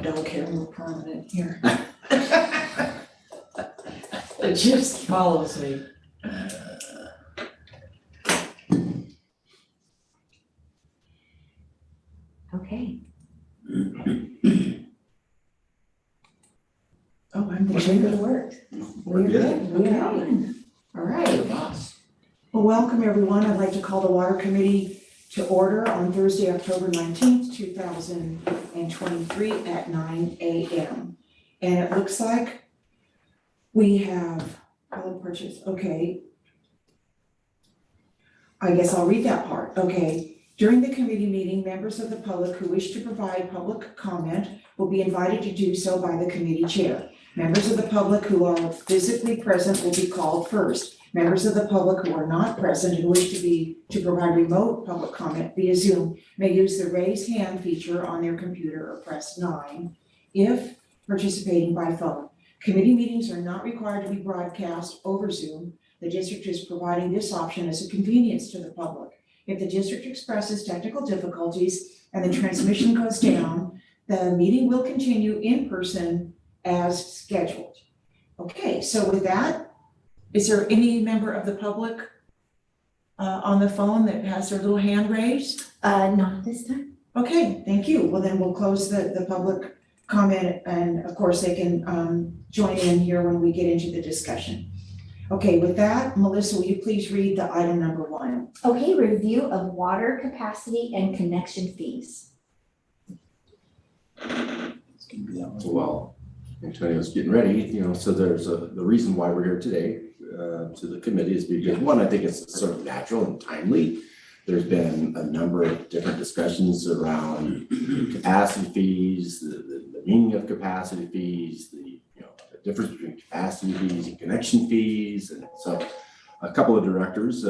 dog hair more prominent here. It just follows me. Okay. Oh, I'm the We're chair. good to work. We're good. We are Okay. on. All right. Well, welcome everyone. I'd like to call the Water Committee to order on Thursday, October 19th, 2023 at 9 a.m. And it looks like we have public purchase. Okay. I guess I'll read that part. Okay. During the committee meeting, members of the public who wish to provide public comment will be invited to do so by the committee chair. Members of the public who are physically present will be called first. Members of the public who are not present and wish to provide remote public comment via Zoom may use the raise hand feature on their computer or press 9 if participating by phone. Committee meetings are not required to be broadcast over Zoom. The district is providing this option as a convenience to the public. If the district expresses technical difficulties and the transmission goes down, the meeting will continue in person as scheduled. Okay, so with that, is there any member of the public on the phone that has their little hand raised? Not this time. Okay, thank you. Well, then we'll close the public comment, and of course they can join in here when we get into the discussion. Okay, with that, Melissa, will you please read the item number 1? Okay, review of water capacity and connection fees. Well, Antonio's getting ready, so there's the reason why we're here today to the committee is because, one, I think it's sort of natural and timely. There's been a number of different discussions around capacity fees, the meaning of capacity fees, the difference between capacity fees and connection fees. And so a couple of directors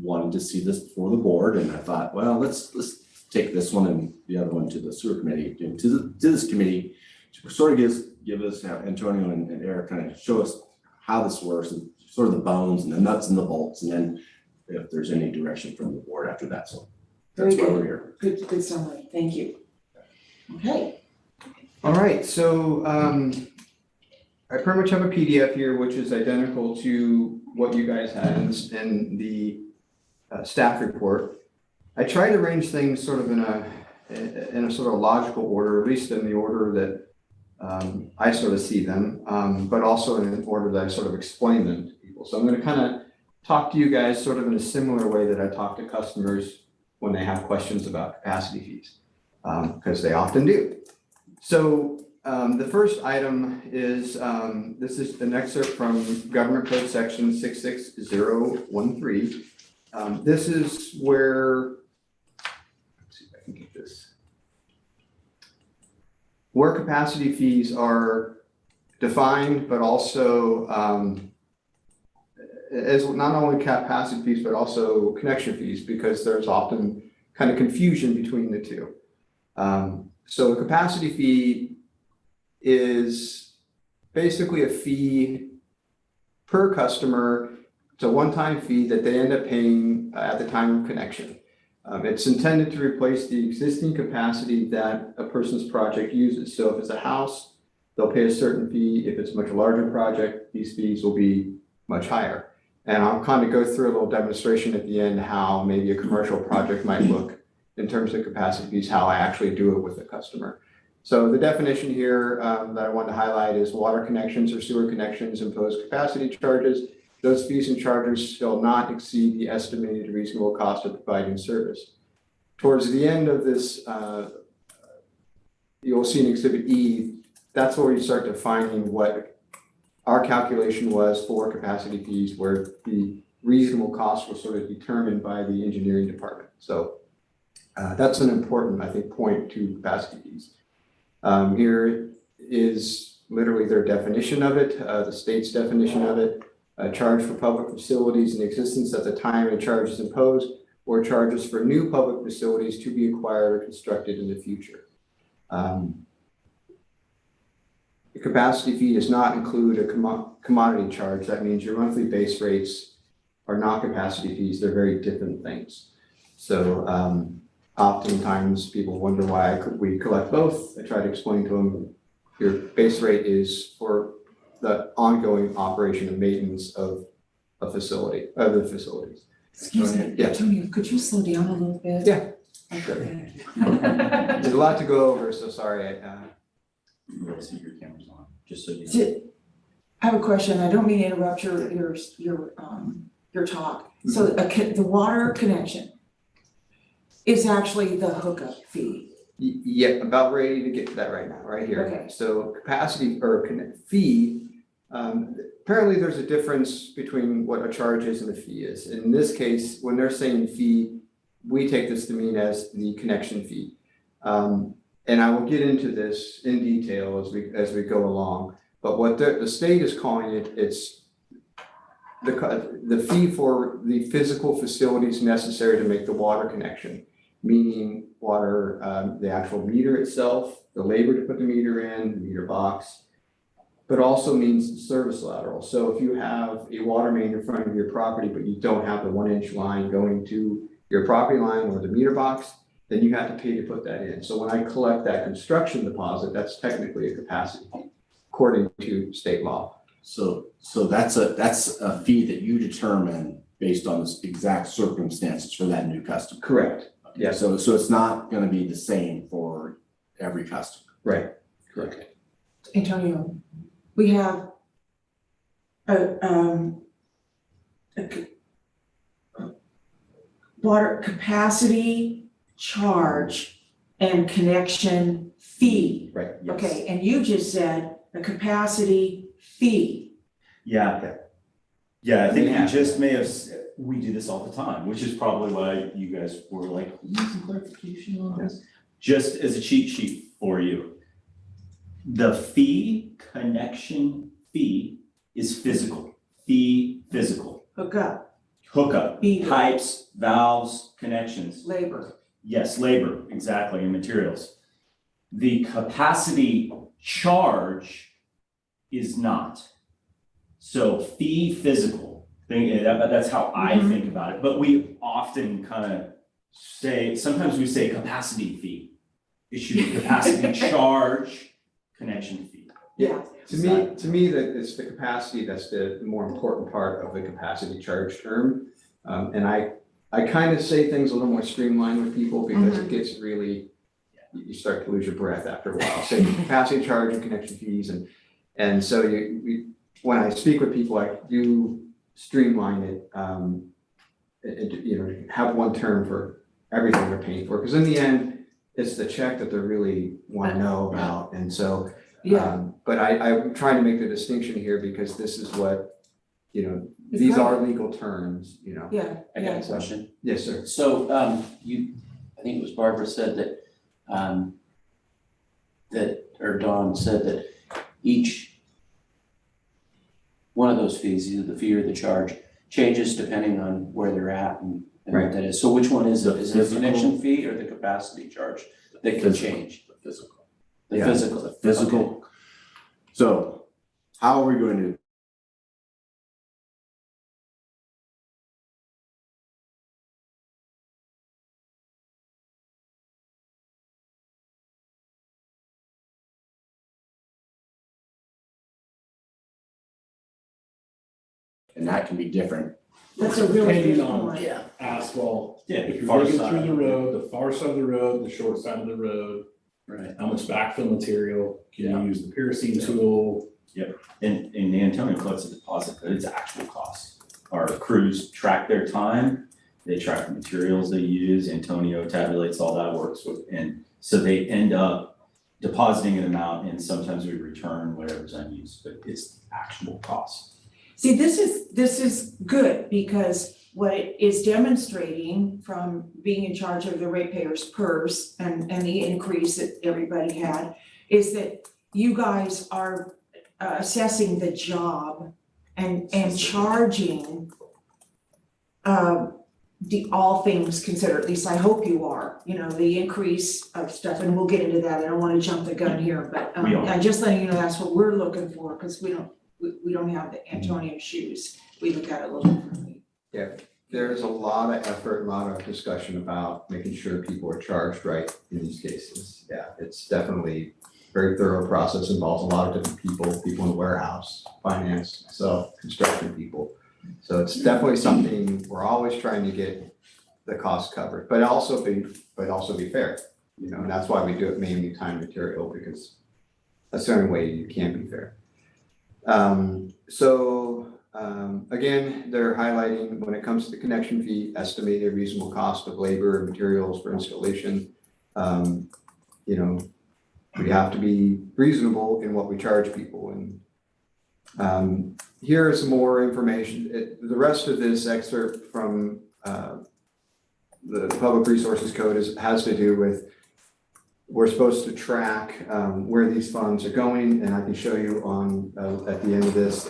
wanted to see this before the board, and I thought, well, let's take this one and the other one to the sewer committee, to this committee, to sort of give us, Antonio and Eric kind of show us how this works and sort of the bones and the nuts and the bolts, and then if there's any direction from the board after that. So that's why we're here. Good summary, thank you. Okay. All right, so I pretty much have a PDF here, which is identical to what you guys had in the staff report. I tried to arrange things sort of in a sort of logical order, at least in the order that I sort of see them, but also in an order that I sort of explain them to people. So I'm going to kind of talk to you guys sort of in a similar way that I talk to customers when they have questions about capacity fees, because they often do. So the first item is, this is an excerpt from Government Code Section 66013. This is where, let's see if I can get this, where capacity fees are defined, but also as not only capacity fees, but also connection fees, because there's often kind of confusion between the two. So a capacity fee is basically a fee per customer. It's a one-time fee that they end up paying at the time of connection. It's intended to replace the existing capacity that a person's project uses. So if it's a house, they'll pay a certain fee. If it's a much larger project, these fees will be much higher. And I'll kind of go through a little demonstration at the end how maybe a commercial project might look in terms of capacity fees, how I actually do it with a customer. So the definition here that I want to highlight is water connections or sewer connections impose capacity charges. Those fees and charges shall not exceed the estimated reasonable cost of providing service. Towards the end of this, you'll see in Exhibit E, that's where you start defining what our calculation was for capacity fees, where the reasonable cost was sort of determined by the engineering department. So that's an important, I think, point to capacity fees. Here is literally their definition of it, the state's definition of it. Charge for public facilities in existence at the time a charge is imposed, or charges for new public facilities to be acquired or constructed in the future. The capacity fee does not include a commodity charge. That means your monthly base rates are not capacity fees. They're very different things. So oftentimes people wonder why we collect both. I try to explain to them, your base rate is for the ongoing operation and maintenance of the facilities. Excuse me, Yeah. Antonio, could you slow down a little bit? Yeah. Okay. There's a lot to go over, so sorry. You guys see your cameras on, just so you know. Did- I have a question, I don't mean to interrupt your talk. So the water connection is actually the hookup fee. Yeah, about ready to get to that right now, right here. Okay. So capacity or fee, apparently there's a difference between what a charge is and a fee is. In this case, when they're saying fee, we take this to mean as the connection fee. And I will get into this in detail as we go along. But what the state is calling it, it's the fee for the physical facilities necessary to make the water connection, meaning water, the actual meter itself, the labor to put the meter in, the meter box, but also means service lateral. So if you have a water main in front of your property, but you don't have the 1-inch line going to your property line or the meter box, then you have to pay to put that in. So when I collect that construction deposit, that's technically a capacity fee, according to state law. So that's a fee that you determine based on the exact circumstances for that new customer. Correct. Yeah. So it's not gonna be the same for every customer. Right. Correct. Antonio, we have a water capacity charge and connection fee. Right. Yes. Okay, and you just said a capacity fee. Yeah. Okay. Yeah, I think Yeah. you just may have, we do this all the time, which is probably why you guys were like, "We need some clarification on this." Just as a cheat sheet for you. The connection fee is physical, physical. Hookup, Hookup, Meter. pipes, valves, connections. labor. Yes, labor, exactly, and materials. The capacity charge is not. So fee physical, that's how I Mhm. think about it, but we often kind of say, sometimes we say capacity fee. It should be capacity charge, connection fee. Yeah. To me, that it's the capacity that's the more important part of the capacity charge term. And I kind of say things a little more streamlined with people because it gets really, you start to lose your breath after a while. Say capacity charge and connection fees and so when I speak with people, I do streamline it, have one term for everything they're paying for. Because in the end, it's the check that they really want to know about. And so, but I'm trying to make the distinction here because this is what, these are legal terms, Yeah, I got a question. Yes, sir. So, I think it was Barbara said that, or Dawn said that each one of those fees, either the fee or the charge, changes depending on where they're at and what that is. So which one is it? Is it the connection fee or the capacity charge that can change? The physical. The Yeah. physical. The physical. So how are we going to? And that can be different. that's a really good Depending on- point. Yeah. asphalt. Yeah, If far you're digging side. through the road, the far side of the road, the short side of the road, Right. how much backfill material, can Yeah. you use the piercing tool? And Antonio collects a deposit, but it's actual cost. Our crews track their time, they track the materials they use, Antonio tabulates all that, works with, and so they end up depositing an amount and sometimes we return whatever's unused, but it's the actual cost. See, this is good because what it is demonstrating from being in charge of the ratepayers' purse and the increase that everybody had is that you guys are assessing the job and charging all things considered, at least I hope you are, the increase of stuff, and we'll get into that. I don't want to jump the gun here, but We are. I'm just letting you know that's what we're looking for because we don't have the Antonio shoes. We look at it a little differently. There's a lot of effort, a lot of discussion about making sure people are charged right in these cases. Yeah, it's definitely a very thorough process, involves a lot of different people in the warehouse, finance, myself, construction people. So it's definitely something we're always trying to get the cost covered, but also be fair. You know, and that's why we do it mainly time and material, because that's the only way you can be fair. Again, they're highlighting when it comes to the connection fee, estimated reasonable cost of labor and materials for installation. You know, we have to be reasonable in what we charge people, and here is more information. The rest of this excerpt from the Public Resources Code has to do with, we're supposed to track where these funds are going, and I can show you on at the end of this.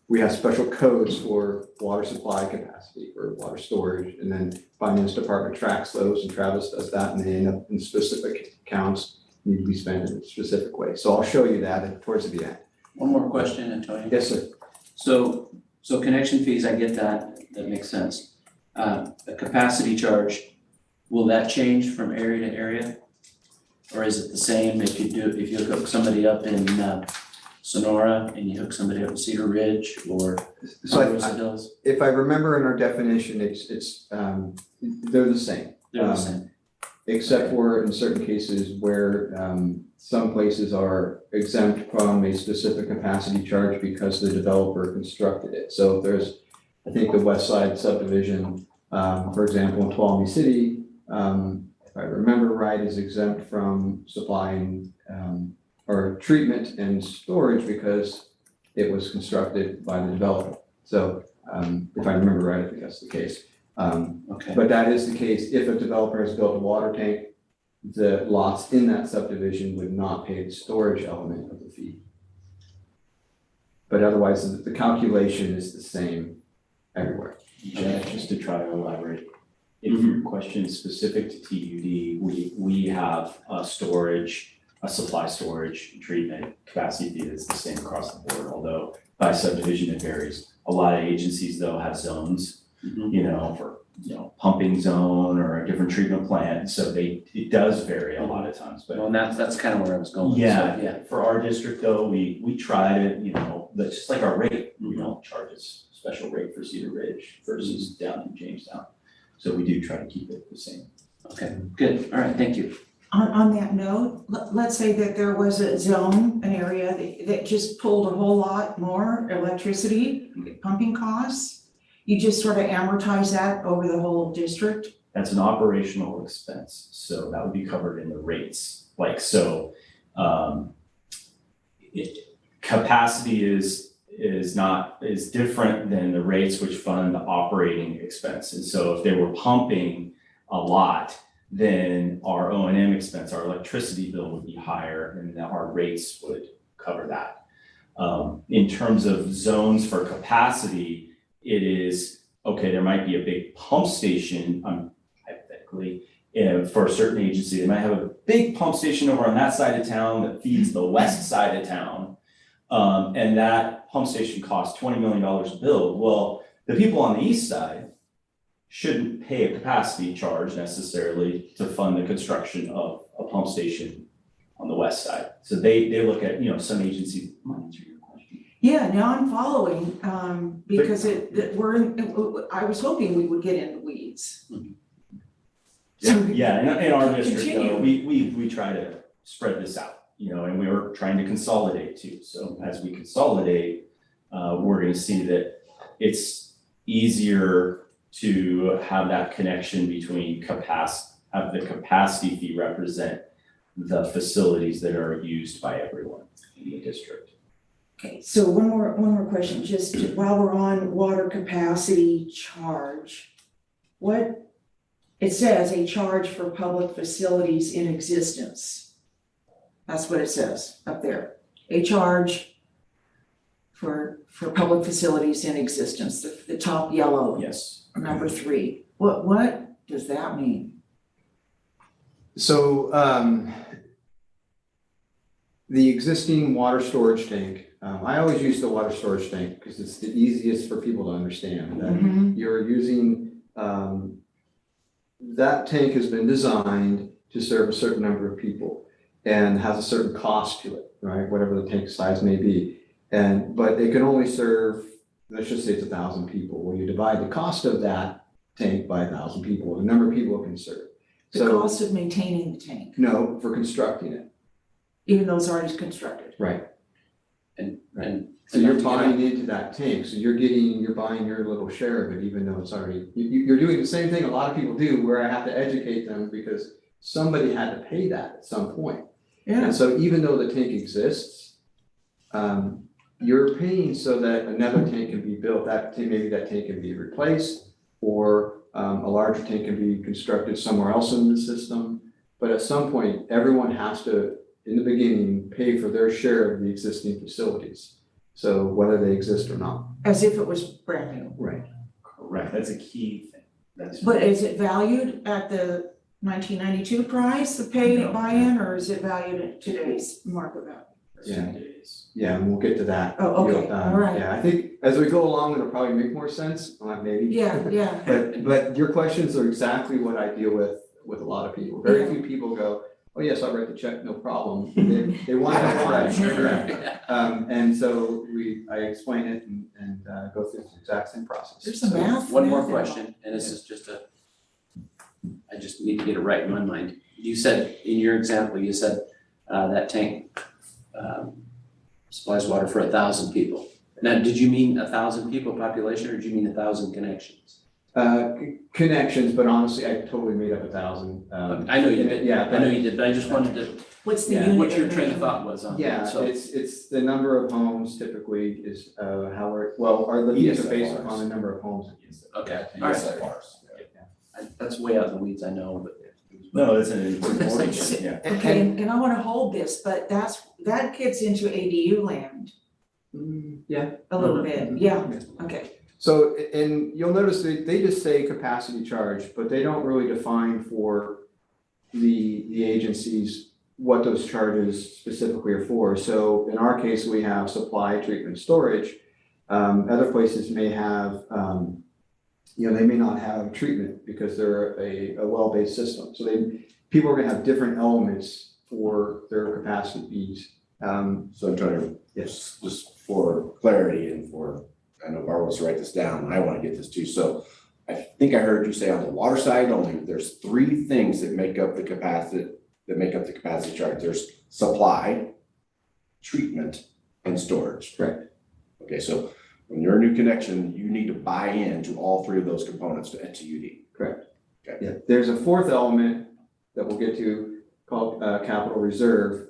We have special codes for water supply capacity, for water storage, and then Finance Department tracks those, and Travis does that, and they end up in specific accounts, need to be spent in a specific way. So I'll show you that towards the end. One more question, Antonio. Yes, sir. So connection fees, I get that, that makes sense. A capacity charge, will that change from area to area? Or is it the same if you hook somebody up in Sonora and you hook somebody up in Cedar Ridge or Rosa Hills? If I remember in our definition, it's they're the same. They're the same. Except for in certain cases where some places are exempt from a specific capacity charge because the developer constructed it. So if there's, I think the West Side subdivision, for example, in Tuolumne City, if I remember right, is exempt from supplying or treatment and storage because it was constructed by the developer. So if I remember right, I think that's the case. Okay. But that is the case if a developer has built a water tank, the lots in that subdivision would not pay the storage element of the fee. But otherwise, the calculation is the same everywhere. Jack, just to try to elaborate, if your question is specific to TUD, we have a supply storage treatment capacity fee that's the same across the board, although by subdivision it varies. A lot of agencies though have zones, you know, for, you know, pumping zone or a different treatment plant, so it does vary a lot of times, but. Well, and that's kind of where I was going. Yeah, So, yeah. for our district though, we try to, you know, that's just like our rate, we don't charge a special rate for Cedar Ridge versus down in Jamestown. So we do try to keep it the same. Okay, good. All right, thank you. On that note, let's say that there was a zone, an area that just pulled a whole lot more electricity, pumping costs. You just sort of amortize that over the whole district? That's an operational expense, so that would be covered in the rates. Like, so, capacity is different than the rates which fund the operating expenses. So if they were pumping a lot, then our O&M expense, our electricity bill would be higher, and our rates would cover that. In terms of zones for capacity, it is, okay, there might be a big pump station, hypothetically, for a certain agency. They might have a big pump station over on that side of town that feeds the west side of town. And that pump station costs $20 million to build. Well, the people on the east side shouldn't pay a capacity charge necessarily to fund the construction of a pump station on the west side. So they look at, you know, some agencies, might answer your question. Yeah, now I'm following, because I was hoping we would get in the weeds. Yeah, in our district though, Continue. we try to spread this out, you know, and we were trying to consolidate too. So as we consolidate, we're gonna see that it's easier to have that connection between have the capacity fee represent the facilities that are used by everyone in the district. Okay, so one more question, just while we're on water capacity charge. It says a charge for public facilities in existence. That's what it says up there. A charge for public facilities in existence, the top yellow. Yes. Number 3. What does that mean? So the existing water storage tank I always use the water storage tank because it's the easiest for people to understand. That Mhm. you're using, that tank has been designed to serve a certain number of people and has a certain cost to it, right? Whatever the tank size may be. But it can only serve, let's just say it's 1,000 people. Well, you divide the cost of that tank by 1,000 people, the number of people it can serve. The So, cost of maintaining the tank, no, for constructing it, even though it's already constructed. right? And. So you're buying into that tank, so you're buying your little share of it, even though it's already, you're doing the same thing a lot of people do, where I have to educate them because somebody had to pay that at some point. Yeah, And so even though the tank exists, you're paying so that another tank can be built, maybe that tank can be replaced, or a larger tank can be constructed somewhere else in the system. But at some point, everyone has to, in the beginning, pay for their share of the existing facilities. So whether they exist or not. as if it was brand new. Right. Correct, that's a key thing. That's. But is it valued at the 1992 price, the pay No. buy-in, or is it valued at today's market value? Yeah. Days. Yeah, and we'll get to that. Oh, okay, all right. Yeah, I think as we go along, it'll probably make more sense, maybe. Yeah. But your questions are exactly what I deal with a lot of people. Very few people go, oh, yes, I'll write the check, no problem. They want to know why. Right. And so I explain it and go through the exact same process. There's some math. One more math question, and this is I just need to get it right in my mind. You said, in your example, you said that tank supplies water for 1,000 people. Now, did you mean 1,000 people population, or did you mean 1,000 connections? Connections, but honestly, I totally made up 1,000. I know you did, Yeah. I know you did, but I just wanted to, What's the Yeah, unit? what your train of thought was on Yeah, that, so. it's the number of homes typically is our the fees are based upon the number of homes. Okay, Yes, all right. that bars. That's way out in the weeds, I know, but. No, it's an important, yeah. Okay, and I wanna hold this, but that gets into ADU land Yeah. a little bit, yeah, okay. So, and you'll notice they just say capacity charge, but they don't really define for the agencies what those charges specifically are for. So in our case, we have supply, treatment, storage. Other places may have, they may not have treatment because they're a well-based system. So people are gonna have different elements for their capacity fees. So Antonio, Yes. just for clarity and I know Barbara wants to write this down, and I want to get this too. So I think I heard you say on the water side only, there's 3 things that make up the capacity charge. There's supply, treatment, and storage. Correct. Okay, so when you're a new connection, you need to buy into all 3 of those components to UD. Correct. Okay. Yeah, there's a 4th element that we'll get to called capital reserve,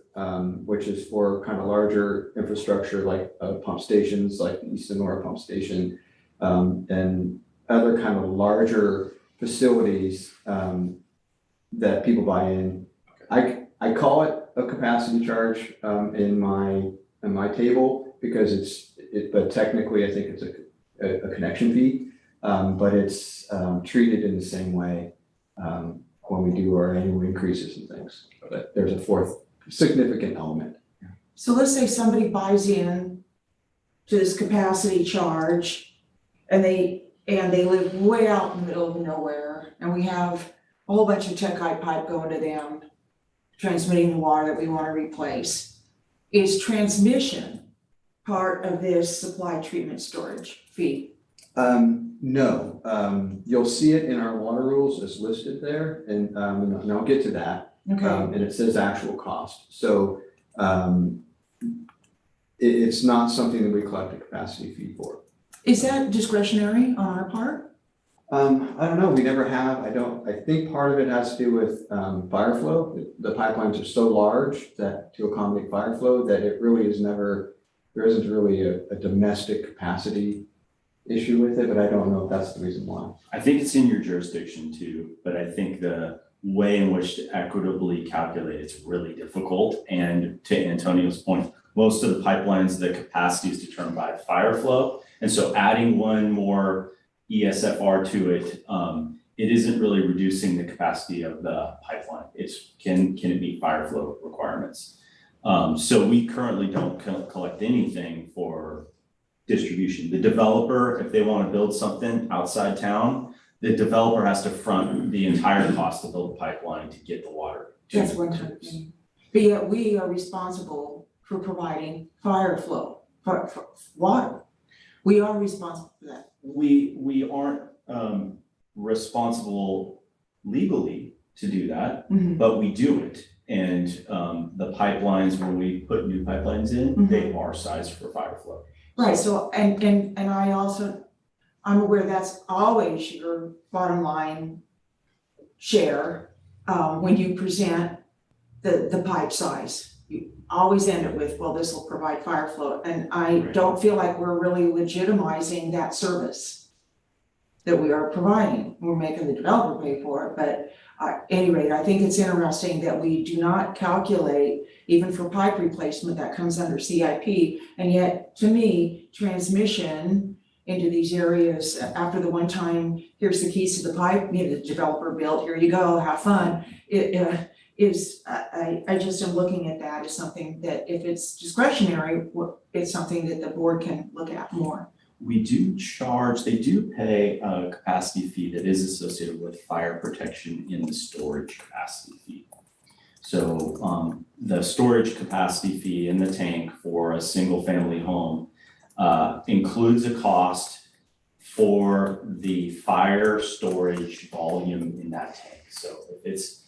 which is for kind of larger infrastructure like pump stations, like the East Sonora pump station, and other kind of larger facilities that people buy in. I call it a capacity charge in my table because but technically I think it's a connection fee, but it's treated in the same way when we do our annual increases and things. But there's a 4th significant element. So let's say somebody buys in to this capacity charge and they live way out in the middle of nowhere and we have a whole bunch of Techite pipe going to them, transmitting the water that we want to replace. Is transmission part of this supply treatment storage fee? No, you'll see it in our water rules as listed there, and I'll get to that. Okay, And it says actual cost. So it's not something that we collect a capacity fee for. is that discretionary on our part? I don't know, we never have, I think part of it has to do with fire flow. The pipelines are so large that to accommodate fire flow that it really is never, there isn't really a domestic capacity issue with it, but I don't know if that's the reason why. I think it's in your jurisdiction too, but I think the way in which to equitably calculate it's really difficult. And to Antonio's point, most of the pipelines, the capacity is determined by fire flow. And so adding one more ESFR to it, it isn't really reducing the capacity of the pipeline. Can it meet fire flow requirements? So we currently don't collect anything for distribution. The developer, if they want to build something outside town, the developer has to front the entire cost to build a pipeline to get the water to That's one type of thing. But yet we are responsible for providing fire flow, for water. We are responsible for that. We aren't responsible legally to do that, but we do it. And the pipelines, when we put new pipelines in, they are sized for fire flow. Right, so, and I also, I'm aware that's always your bottom line share, when you present the pipe size. You always end it with, well, this will provide fire flow, and I Right. don't feel like we're really legitimizing that service that we are providing. We're making the developer pay for it, but at any rate, I think it's interesting that we do not calculate, even for pipe replacement, that comes under CIP, and yet, to me, transmission into these areas after the one time, here's the keys to the pipe, you know, the developer built, here you go, have fun. I just am looking at that as something that if it's discretionary, it's something that the board can look at more. We do charge, they do pay a capacity fee that is associated with fire protection in the storage capacity fee. So the storage capacity fee in the tank for a single family home includes a cost for the fire storage volume in that tank. So if it's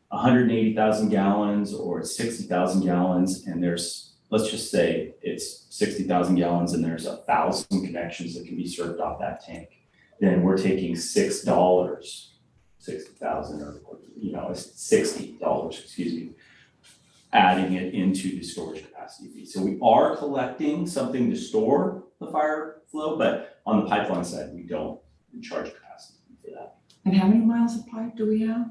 180,000 gallons or it's 60,000 gallons and there's, let's just say it's 60,000 gallons and there's 1,000 connections that can be served off that tank, then we're taking $6, 60,000 or, you know, it's $60, excuse me, adding it into the storage capacity fee. So we are collecting something to store the fire flow, but on the pipeline side, we don't charge capacity fee for that. And how many miles of pipe do we have?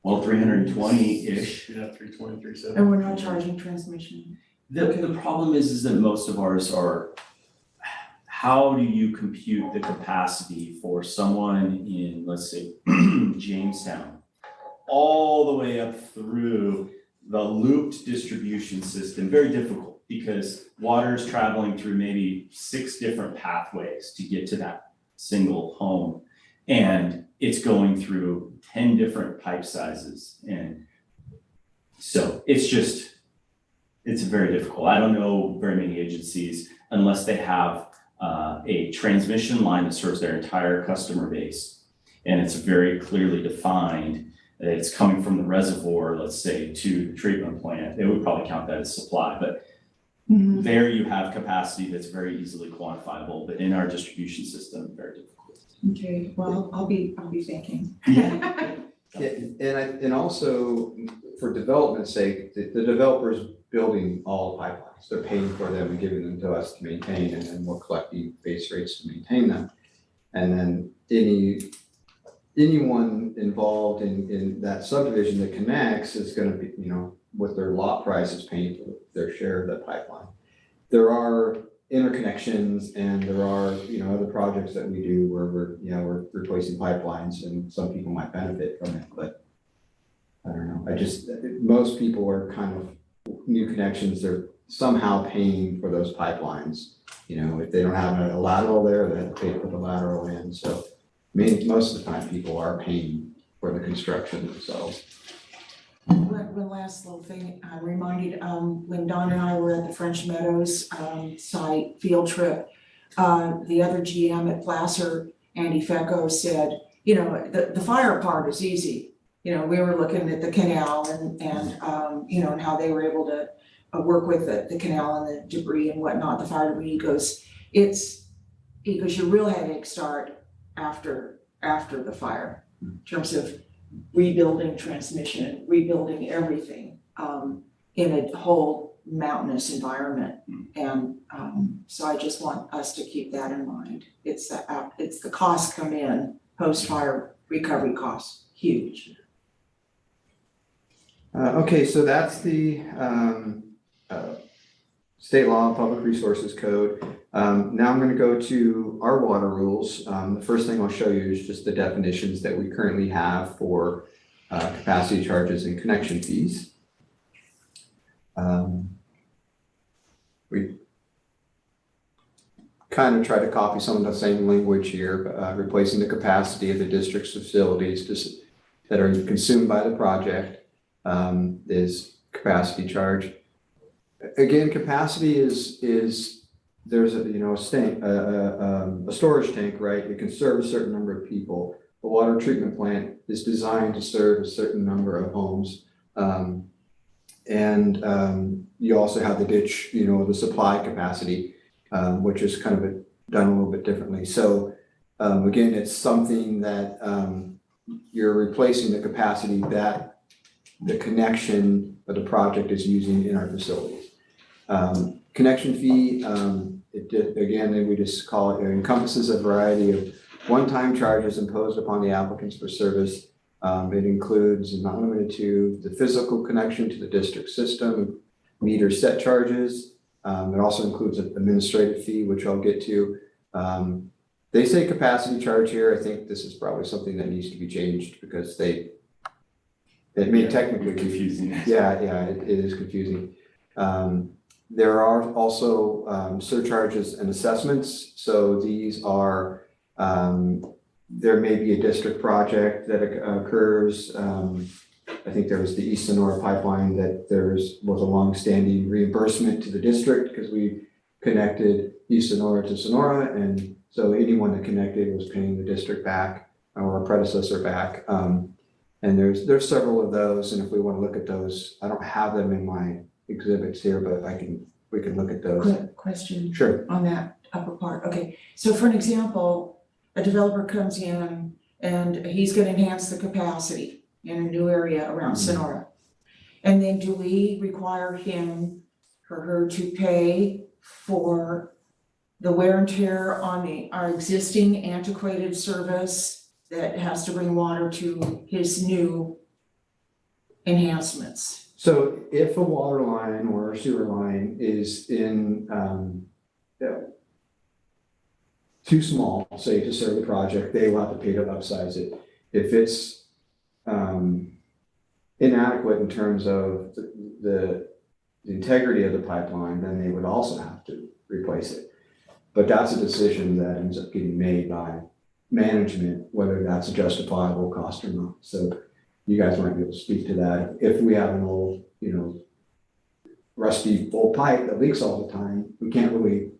Well, 320-ish. Yeah, 320, 370. And we're not charging transmission. The problem is that most of ours are, how do you compute the capacity for someone in, let's say, Jamestown, all the way up through the looped distribution system? Very difficult because water is traveling through maybe 6 different pathways to get to that single home. And it's going through 10 different pipe sizes. And so it's very difficult. I don't know very many agencies unless they have a transmission line that serves their entire customer base. And it's very clearly defined that it's coming from the reservoir, let's say, to the treatment plant. They would probably count that as supply, but there you have capacity that's very easily quantifiable, but in our distribution system, very difficult. Okay, well, I'll be thinking. And also for development's sake, the developer's building all pipelines. They're paying for them and giving them to us to maintain, and then we're collecting base rates to maintain them. And then anyone involved in that subdivision that connects is gonna be, you know, with their lot price is paying for their share of the pipeline. There are interconnections and there are, you know, other projects that we do where we're replacing pipelines and some people might benefit from it, but I don't know. Most people are kind of new connections, they're somehow paying for those pipelines. You know, if they don't have a lateral there, they have to pay to put the lateral in. So most of the time people are paying for the construction themselves. One last little thing, I'm reminded, when Don and I were at the French Meadows site field trip, the other GM at Placer, Andy Fecco, said, you know, the fire part is easy. You know, we were looking at the canal and you know, and how they were able to work with the canal and the debris and whatnot, the fire debris. He goes, your real headaches start after the fire, in terms of rebuilding transmission, rebuilding everything in a whole mountainous environment. And so I just want us to keep that in mind. It's the costs come in, post-fire recovery costs, huge. Okay, so that's the state law, public resources code. Now I'm going to go to our water rules. The first thing I'll show you is just the definitions that we currently have for capacity charges and connection fees. We kind of try to copy some of the same language here, replacing the capacity of the district's facilities that are consumed by the project is capacity charge. Again, capacity is there's a storage tank, right? It can serve a certain number of people. The water treatment plant is designed to serve a certain number of homes. You also have the ditch, the supply capacity, which is kind of done a little bit differently. So again, it's something that you're replacing the capacity that the connection of the project is using in our facilities. Connection fee, again, we just call it encompasses a variety of one-time charges imposed upon the applicants for service. It includes, and not limited to, the physical connection to the district system, meter set charges. It also includes an administrative fee, which I'll get to. They say capacity charge here. I think this is probably something that needs to be changed because it may technically be confusing. Yeah, it is confusing. There are also surcharges and assessments. So these are, there may be a district project that occurs. I think there was the East Sonora pipeline that was a long-standing reimbursement to the district because we connected East Sonora to Sonora. And so anyone that connected was paying the district back or a predecessor back. And there's several of those. And if we want to look at those, I don't have them in my exhibits here, but we can look at those. Quick question Sure. on that upper part. Okay, so for an example, a developer comes in and he's gonna enhance the capacity in a new area around Sonora. And then do we require him or her to pay for the wear and tear on our existing antiquated service that has to bring water to his new enhancements? So if a water line or a sewer line is in, too small, say, to serve the project, they will have to pay to upsize it. If it's inadequate in terms of the integrity of the pipeline, then they would also have to replace it. But that's a decision that ends up getting made by management, whether that's a justifiable cost or not. So you guys might be able to speak to that. If we have an old, rusty old pipe that leaks all the time, we can't really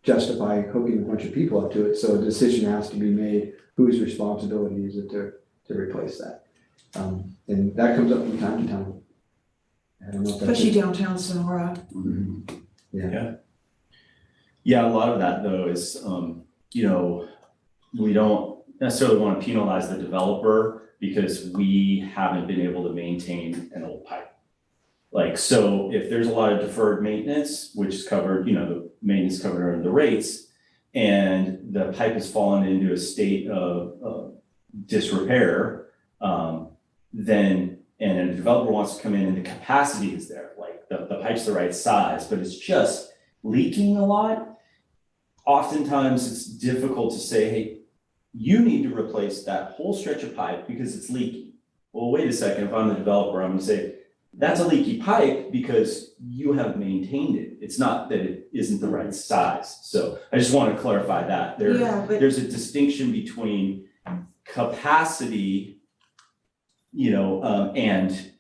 justify hooking a bunch of people up to it. So a decision has to be made, whose responsibility is it to replace that? And that comes up from time to time. I don't know if that's Especially downtown Sonora. Yeah, a lot of that though is, we don't necessarily want to penalize the developer because we haven't been able to maintain an old pipe. Like, so if there's a lot of deferred maintenance, which is covered, the maintenance covered under the rates, and the pipe has fallen into a state of disrepair, then, and a developer wants to come in and the capacity is there, like the pipe's the right size, but it's just leaking a lot. Oftentimes it's difficult to say, hey, you need to replace that whole stretch of pipe because it's leaky. Well, wait a second, if I'm the developer, I'm gonna say, that's a leaky pipe because you haven't maintained it. It's not that it isn't the right size. So I just want to clarify that. There's a distinction between capacity, and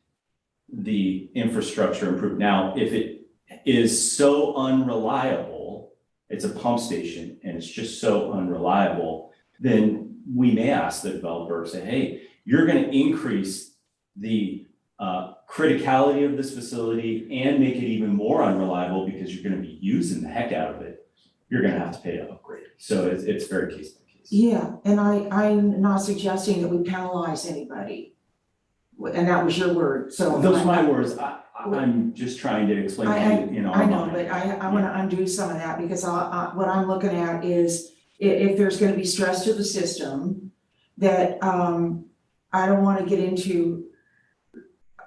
the infrastructure improvement. Now, if it is so unreliable, it's a pump station and it's just so unreliable, then we may ask the developer, say, hey, you're going to increase the criticality of this facility and make it even more unreliable because you're going to be using the heck out of it. You're going to have to pay to upgrade. So it's very case by case. Yeah, and I'm not suggesting that we penalize anybody. And that was your word, so. Those are my words. I'm just trying to explain to you in our I know, mind. but I want to undo some of that because what I'm looking at is if there's going to be stress to the system, that I don't want to get into,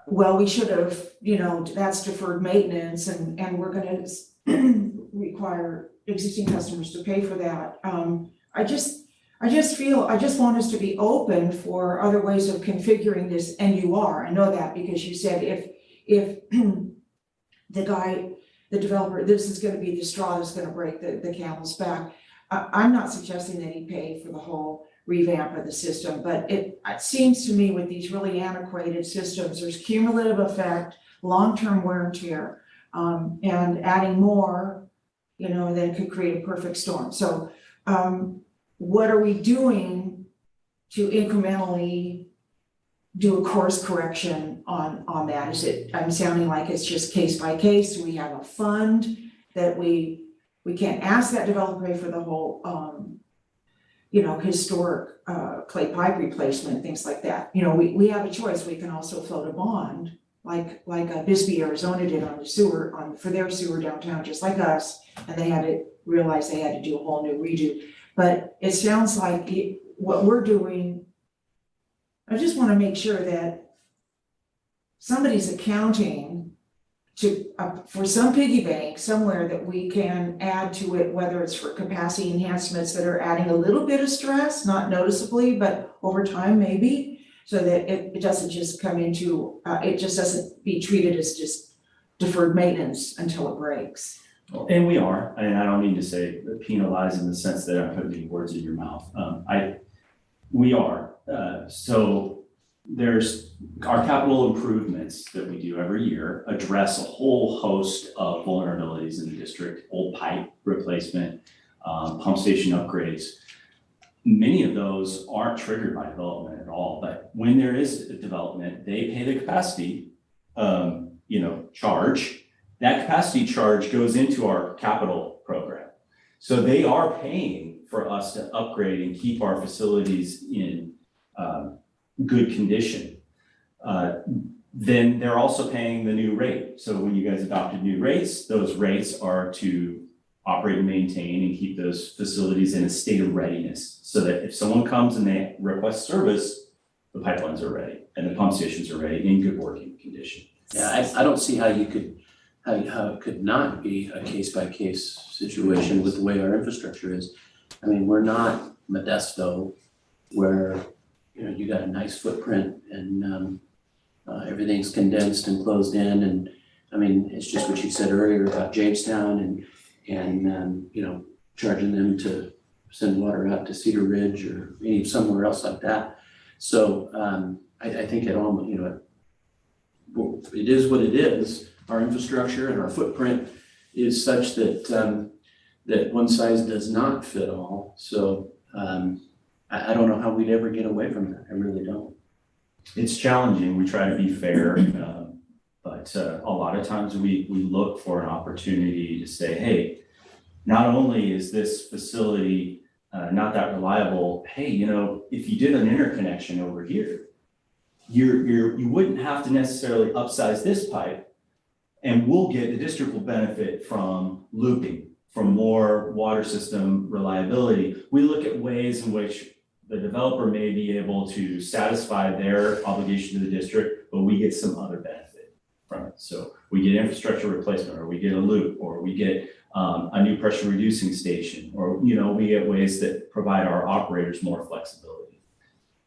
well, we should have, that's deferred maintenance and we're going to require existing customers to pay for that. I just want us to be open for other ways of configuring this, and you are, I know that because you said if the developer, this is gonna be the straw that's gonna break the camel's back. I'm not suggesting that he pay for the whole revamp of the system, but it seems to me with these really antiquated systems, there's cumulative effect, long-term wear and tear, and adding more, then could create a perfect storm. So, what are we doing to incrementally do a course correction on that? I'm sounding like it's just case by case? Do we have a fund that we can't ask that developer to pay for the whole, historic clay pipe replacement, things like that? We have a choice. We can also float a bond like Bisbee, Arizona did on the sewer, for their sewer downtown, just like us, and they had to realize they had to do a whole new redo. But it sounds like what we're doing, I just wanna make sure that somebody's accounting for some piggy bank somewhere that we can add to it, whether it's for capacity enhancements that are adding a little bit of stress, not noticeably, but over time maybe, so that it doesn't just come into, it just doesn't be treated as just deferred maintenance until it breaks. And we are, and I don't mean to say penalize in the sense that I'm putting any words in your mouth. We are, so there's our capital improvements that we do every year address a whole host of vulnerabilities in the district, old pipe replacement, pump station upgrades. Many of those aren't triggered by development at all, but when there is a development, they pay the capacity, charge. That capacity charge goes into our capital program. So they are paying for us to upgrade and keep our facilities in good condition. Then they're also paying the new rate. So when you guys adopted new rates, those rates are to operate and maintain and keep those facilities in a state of readiness, so that if someone comes and they request service, the pipelines are ready and the pump stations are ready in good working condition. Yeah, I don't see how you could, how it could not be a case-by-case situation with the way our infrastructure is. I mean, we're not Modesto where, you got a nice footprint and everything's condensed and closed in. And I mean, it's just what you said earlier about Jamestown and charging them to send water out to Cedar Ridge or somewhere else like that. So I think it all, it is what it is. Our infrastructure and our footprint is such that that one size does not fit all. So I don't know how we'd ever get away from that. I really don't. It's challenging. We try to be fair, but a lot of times we look for an opportunity to say, hey, not only is this facility not that reliable, hey, if you did an interconnection over here, you wouldn't have to necessarily upsize this pipe, and the district will benefit from looping, from more water system reliability. We look at ways in which the developer may be able to satisfy their obligation to the district, but we get some other benefit from it. So we get infrastructure replacement, or we get a loop, or we get a new pressure reducing station, or we get ways that provide our operators more flexibility.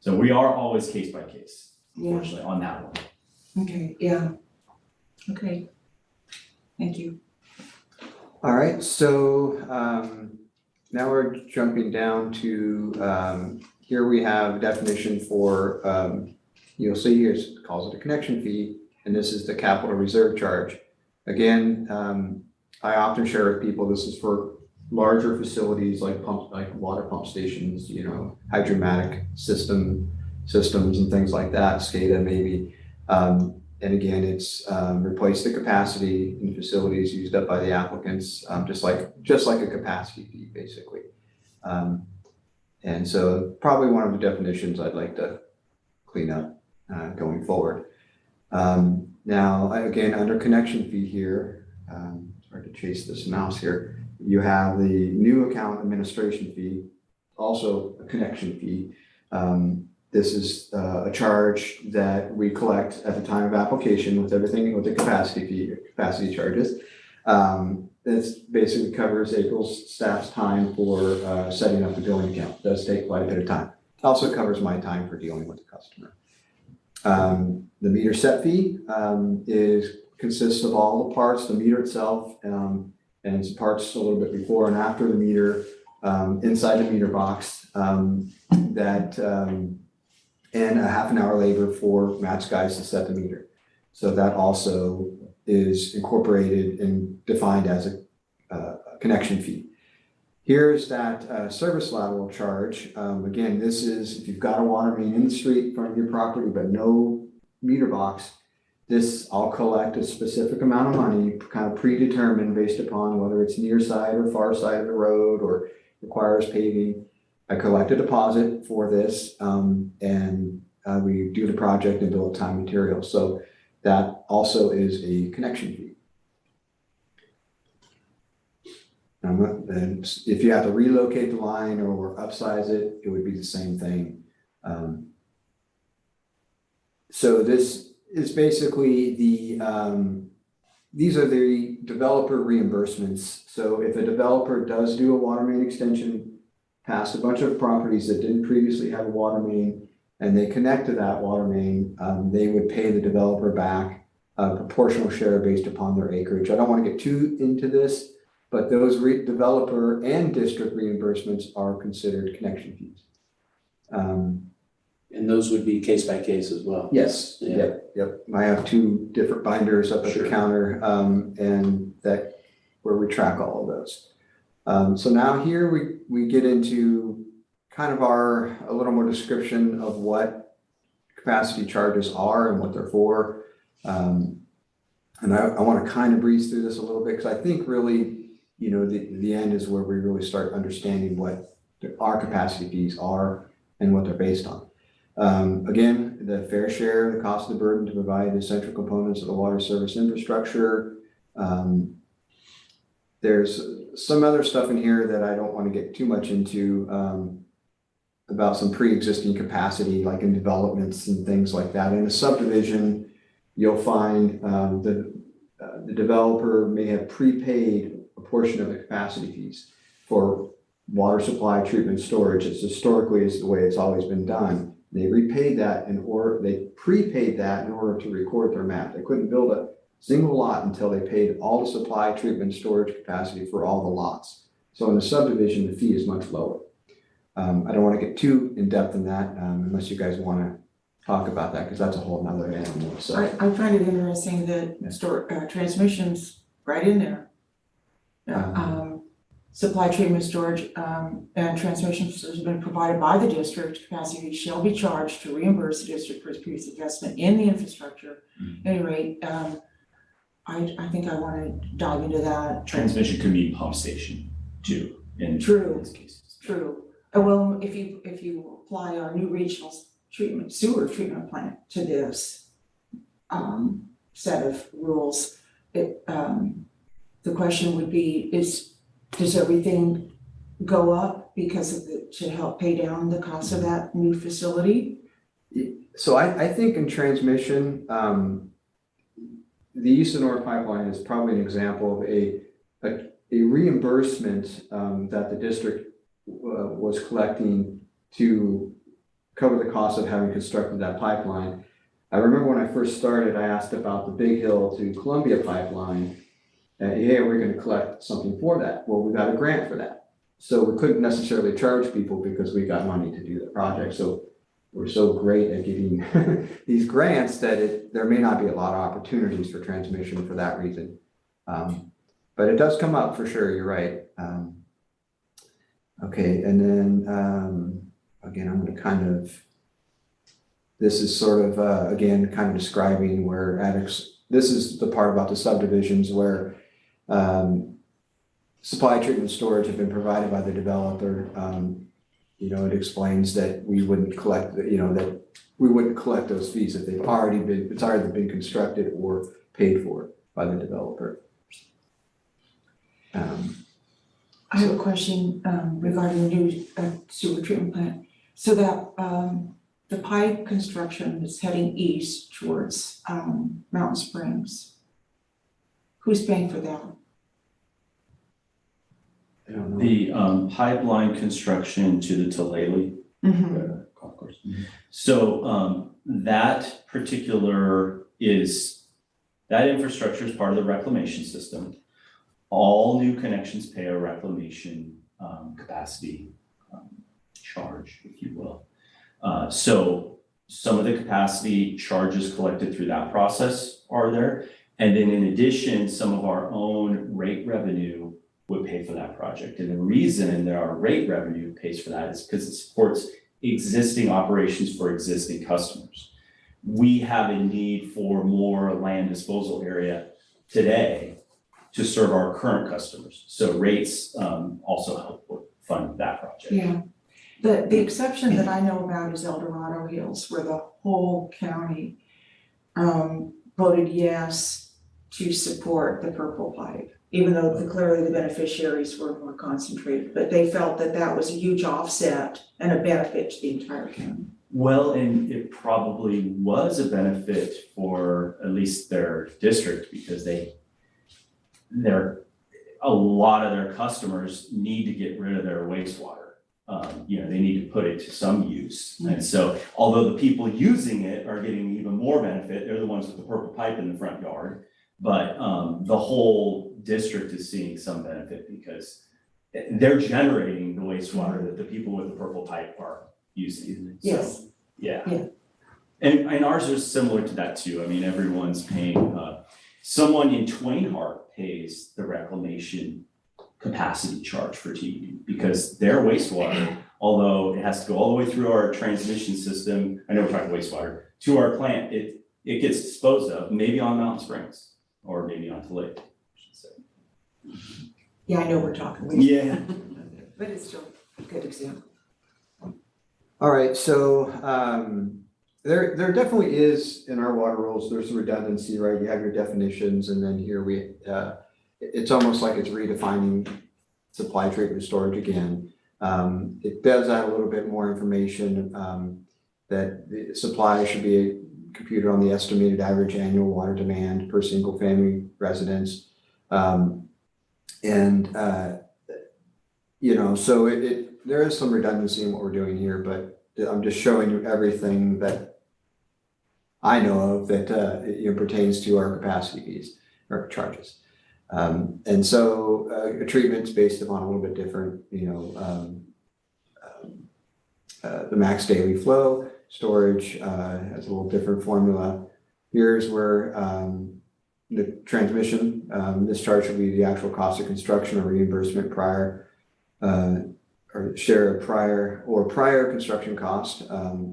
So we are always case by case, unfortunately, on that one. Okay, yeah. Okay. Thank you. All right, so now we're jumping down to, here we have a definition for, you'll see here it calls it a connection fee, and this is the capital reserve charge. Again, I often share with people, this is for larger facilities like water pump stations, hydromatic systems and things like that, SCADA maybe. And again, it's replace the capacity in facilities used up by the applicants, just like a capacity fee, basically. And so probably one of the definitions I'd like to clean up going forward. Now, again, under connection fee here, hard to chase this mouse here, you have the new account administration fee, also a connection fee. This is a charge that we collect at the time of application with everything with the capacity fee, capacity charges. This basically covers April's staff's time for setting up the billing account. It does take quite a bit of time. It also covers my time for dealing with the customer. The meter set fee is consists of all the parts, the meter itself, and some parts a little bit before and after the meter, inside the meter box, and a half an hour labor for Matt's guys to set the meter. So that also is incorporated and defined as a connection fee. Here's that service lateral charge. Again, this is if you've got a water main in the street in front of your property, but no meter box, this, I'll collect a specific amount of money, kind of predetermined based upon whether it's near side or far side of the road or requires paving. I collect a deposit for this, and we do the project and bill time material. So that also is a connection fee. And if you have to relocate the line or upsize it, it would be the same thing. So this is basically these are the developer reimbursements. So if a developer does do a water main extension past a bunch of properties that didn't previously have a water main and they connect to that water main, they would pay the developer back a proportional share based upon their acreage. I don't want to get too into this, but those developer and district reimbursements are considered connection fees. And those would be case by case as well. Yes, Yeah. yep. I have two different binders up at the Sure. counter, and that where we track all of those. So now here we get into kind of a little more description of what capacity charges are and what they're for. And I want to kind of breeze through this a little bit because I think really, the end is where we really start understanding what our capacity fees are and what they're based on. Again, the fair share, the cost of the burden to provide the essential components of the water service infrastructure. There's some other stuff in here that I don't want to get too much into about some pre-existing capacity, like in developments and things like that. In a subdivision, you'll find the developer may have prepaid a portion of the capacity fees for water supply, treatment, storage. It's historically is the way it's always been done. They prepaid that in order to record their map. They couldn't build a single lot until they paid all the supply, treatment, storage capacity for all the lots. So in a subdivision, the fee is much lower. I don't want to get too in depth in that unless you guys want to talk about that because that's a whole nother animal. So I find it interesting that transmission's right in there. Supply, treatment, storage, and transmission has been provided by the district. Capacity shall be charged to reimburse the district for its previous investment in the infrastructure. At any rate, I think I want to dive into that. Transmission could mean pump station too, in True. these cases. True. Well, if you apply our new regional sewer treatment plant to this set of rules, the question would be does everything go up because of to help pay down the cost of that new facility? So I think in transmission, the East and North Pipeline is probably an example of a reimbursement that the district was collecting to cover the cost of having constructed that pipeline. I remember when I first started, I asked about the Big Hill to Columbia pipeline. Hey, we're going to collect something for that. Well, we got a grant for that. So we couldn't necessarily charge people because we got money to do the project. So we're so great at getting these grants that there may not be a lot of opportunities for transmission for that reason. But it does come up for sure, you're right. Okay, and then again, I'm going to this is sort of, again, kind of describing where this is the part about the subdivisions where supply, treatment, storage have been provided by the developer. It explains that we wouldn't collect, that we wouldn't collect those fees if it's already been constructed or paid for by the developer. I have a question regarding the new sewer treatment plant. So that the pipe construction is heading east towards Mountain Springs. Who's paying for that? I don't know. The pipeline construction to the Tulalip golf course. So that particular is That infrastructure is part of the reclamation system. All new connections pay a reclamation capacity charge, if you will. So some of the capacity charges collected through that process are there. And then in addition, some of our own rate revenue would pay for that project. And the reason that our rate revenue pays for that is because it supports existing operations for existing customers. We have a need for more land disposal area today to serve our current customers. So rates also help fund that project. Yeah. The exception that I know about is El Dorado Hills, where the whole county voted yes to support the purple pipe, even though clearly the beneficiaries were more concentrated, but they felt that that was a huge offset and a benefit to the entire county. Well, and it probably was a benefit for at least their district because a lot of their customers need to get rid of their wastewater. They need to put it to some use. And so although the people using it are getting even more benefit, they're the ones with the purple pipe in the front yard. But the whole district is seeing some benefit because they're generating the wastewater that the people with the purple pipe are using. Yes. So, yeah. Yeah. And ours is similar to that too. I mean, everyone's paying, someone in Twain Harte pays the reclamation capacity charge for TED because their wastewater, although it has to go all the way through our transmission system, I know we're talking wastewater, to our plant, it gets disposed of, maybe on Mountain Springs or maybe on Lake, I should say. Yeah, I know we're talking. Yeah. But it's still a good example. All right, so there definitely is in our water rules, there's a redundancy, right? You have your definitions and then here it's almost like it's redefining supply, treatment, storage again. It does add a little bit more information that the supply should be computed on the estimated average annual water demand per single family residence. So there is some redundancy in what we're doing here, but I'm just showing you everything that I know of that pertains to our capacity fees or charges. And so a treatment's based upon a little bit different, the max daily flow, storage has a little different formula. Here's where the transmission, this charge will be the actual cost of construction or reimbursement prior, or share of prior construction cost.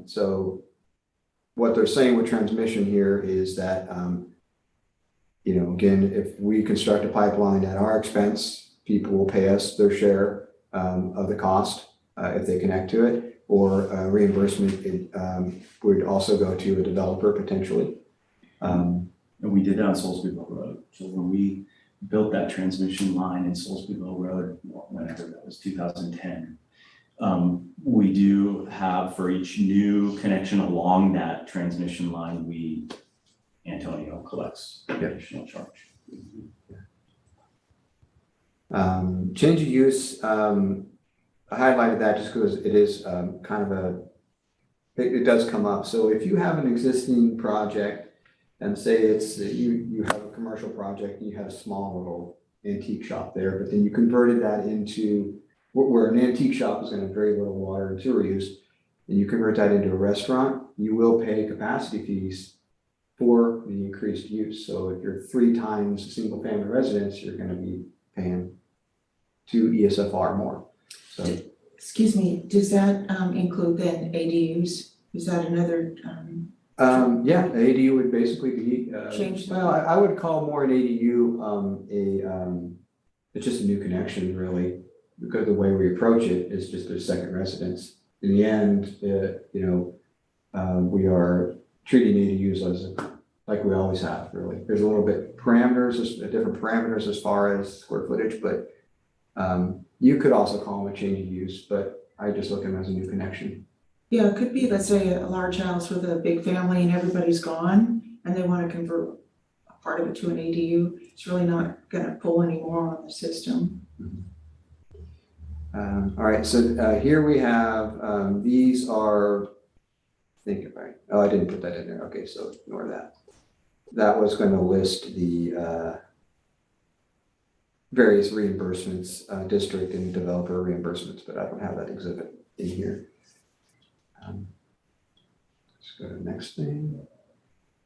So what they're saying with transmission here is that, again, if we construct a pipeline at our expense, people will pay us their share of the cost if they connect to it, or reimbursement would also go to a developer potentially. And we did that on Soulsbyville Road. So when we built that transmission line in Soulsbyville Road, whenever that was 2010, we do have for each new connection along that transmission line, Antonio collects additional charge. Change of use, I highlighted that just because it is kind of it does come up. So if you have an existing project and say it's you have a commercial project and you had a small little antique shop there, but then you converted that into where an antique shop is going to have very little water and sewer use, and you convert that into a restaurant, you will pay capacity fees for the increased use. So if you're 3 times a single family residence, you're going to be paying 2 ESFR more. So, Excuse me, does that include then ADUs? Is that another? yeah, the ADU would basically be, Change the- well, I would call more an ADU it's just a new connection really, because the way we approach it is just a second residence. In the end, we are treating ADUs as like we always have, really. There's a little bit different parameters as far as square footage, but you could also call them a change of use, but I just look at them as a new connection. Yeah, it could be, let's say, a large house with a big family and everybody's gone and they want to convert a part of it to an ADU. It's really not going to pull any more on the system. All right, so here we have, these are, I didn't put that in there. Okay, so ignore that. that was gonna list the various reimbursements, district and developer reimbursements, but I don't have that exhibit in here. Let's go to the next thing.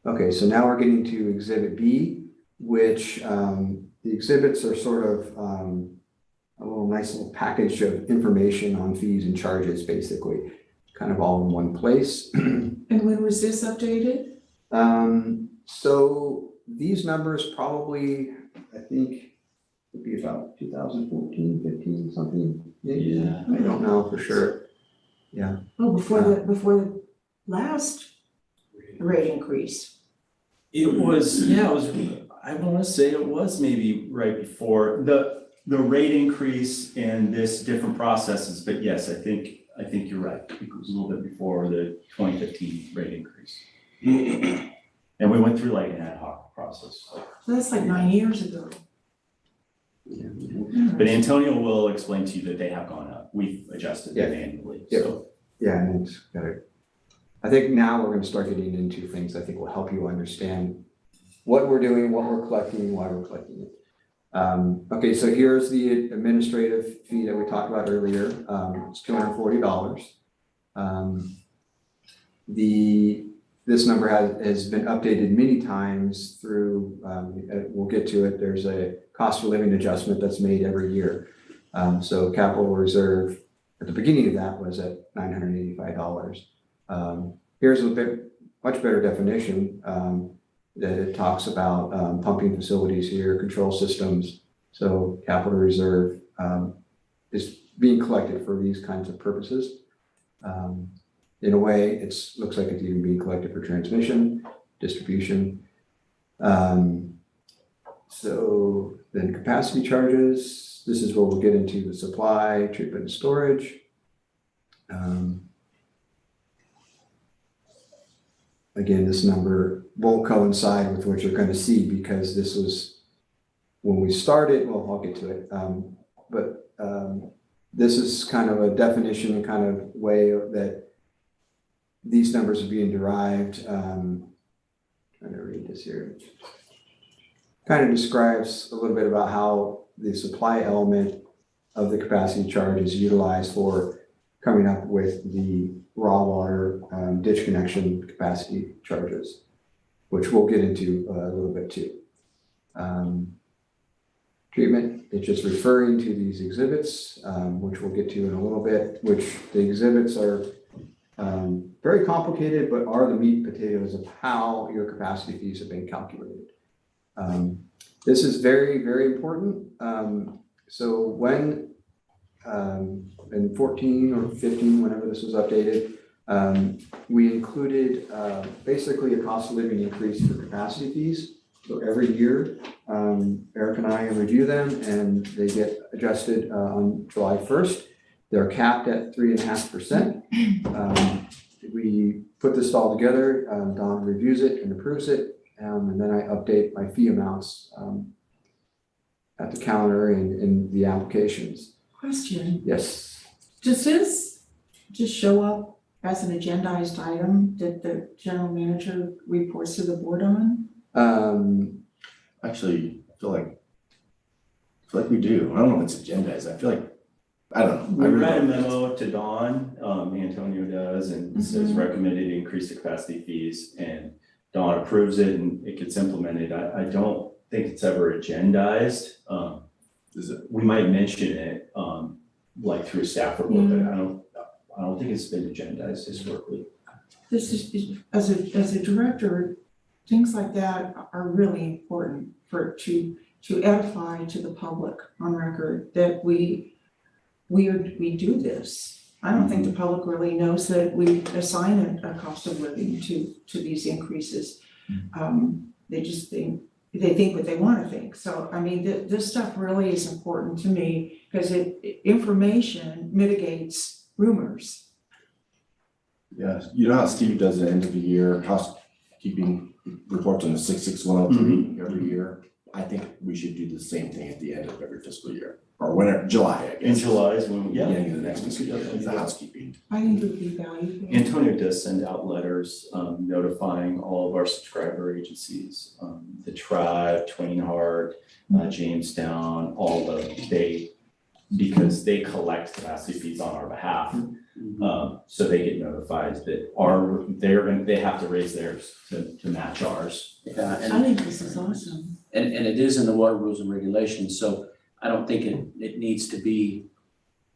Okay, so now we're getting to exhibit B, which the exhibits are sort of a little nice little package of information on fees and charges, basically, kind of all in one place. And when was this updated? So these numbers probably, I think, would be about 2014, 15, something, maybe. Yeah. I don't know for sure. Oh, before the last rate increase. It was, yeah, it was, I wanna say it was maybe right before the rate increase and this different processes, but yes, I think you're right. It was a little bit before the 2015 rate increase. And we went through like an ad hoc process. So that's like 9 years ago. But Antonio will explain to you that they have gone up. We've adjusted them annually, so. Yeah, and it's gotta, I think now we're gonna start getting into things I think will help you understand what we're doing, what we're collecting, why we're collecting it. Okay, so here's the administrative fee that we talked about earlier. It's $240. This number has been updated many times through, we'll get to it, there's a cost of living adjustment that's made every year. So capital reserve at the beginning of that was at $985. Here's a much better definition that it talks about pumping facilities here, control systems. So capital reserve is being collected for these kinds of purposes. In a way, looks like it's even being collected for transmission, distribution. So then capacity charges, this is where we'll get into the supply, treatment and storage. Again, this number won't coincide with what you're going to see because this was when we started, well, I'll get to it. But this is kind of a definition and kind of way that these numbers are being derived. Trying to read this here. Kind of describes a little bit about how the supply element of the capacity charge is utilized for coming up with the raw water ditch connection capacity charges, which we'll get into a little bit too. Treatment, it's just referring to these exhibits, which we'll get to in a little bit, which the exhibits are very complicated, but are the meat and potatoes of how your capacity fees have been calculated. This is very, very important. So when in 14 or 15, whenever this was updated, we included basically a cost of living increase for capacity fees. So every year, Eric and I review them and they get adjusted on July 1st. They're capped at 3.5%. We put this all together, Don reviews it and approves it, and then I update my fee amounts at the counter and in the applications. Question, Yes. does this just show up as an agendized item that the general manager reports to the board on? Actually, I feel like we do. I don't know if it's agendized. I feel like, I don't know. We I really write a don't know. memo to Dawn, Antonio does, and it says recommended increase the capacity fees, and Dawn approves it and it gets implemented. I don't think it's ever agendized. Is it? We might mention it, like through staff report, but I don't think it's been agendized historically. This is, as a director, things like that are really important to edify to the public on record that we do this. I don't think the public really knows that we assign a cost of living to these increases. They just think what they want to think. So, I mean, this stuff really is important to me because information mitigates rumors. Yeah, you know how Steve does the end of the year housekeeping reports on the 66103 every year? I think we should do the same thing at the end of every fiscal year, or whenever, July, I In guess. July is when, yeah. Beginning of the next fiscal year, it's the housekeeping. I think it would be valuable. Antonio does send out letters notifying all of our subscriber agencies, the Tribe, Twain Harte, Jamestown, all of they, because they collect capacity fees on our behalf. So they get notified that they have to raise theirs to match ours. Yeah, I think this is awesome. and it is in the water rules and regulations, so I don't think it needs to be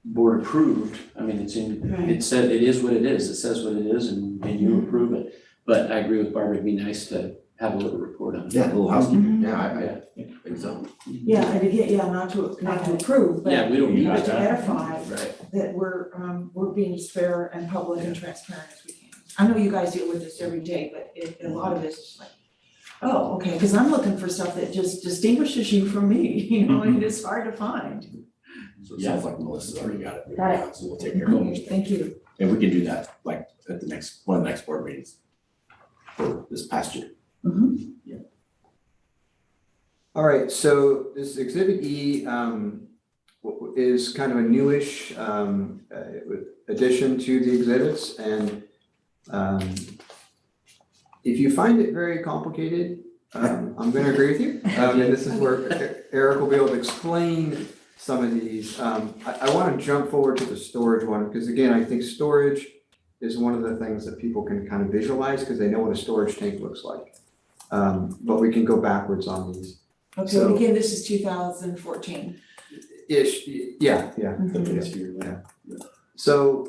board approved. I mean, it's in, Right. it said, it is what it is, it says what it is, and you approve it. But I agree with Barbara, it'd be nice to have a little report on it. Yeah, a little housekeeping, Mhm. yeah, I Yeah. think so. Yeah, and again, yeah, not to approve, Yeah, but we don't need but that. to edify Right. that we're being as fair and public and transparent as we can. I know you guys deal with this every day, but a lot of this is like, oh, okay, because I'm looking for stuff that just distinguishes you from me, you know, and it's hard to find. So it sounds like Melissa's already got it. Got it. So we'll take care of it. Thank you. And we can do that like at the next, one of the next board meetings for this past year. All right, so this Exhibit E is kind of a newish addition to the exhibits, and if you find it very complicated, I'm gonna agree with you. And this is where Eric will be able to explain some of these. I wanna jump forward to the storage one, because again, I think storage is one of the things that people can kind of visualize, because they know what a storage tank looks like. But we can go backwards on these. Okay, So- and again, this is 2014. Ish, yeah. So,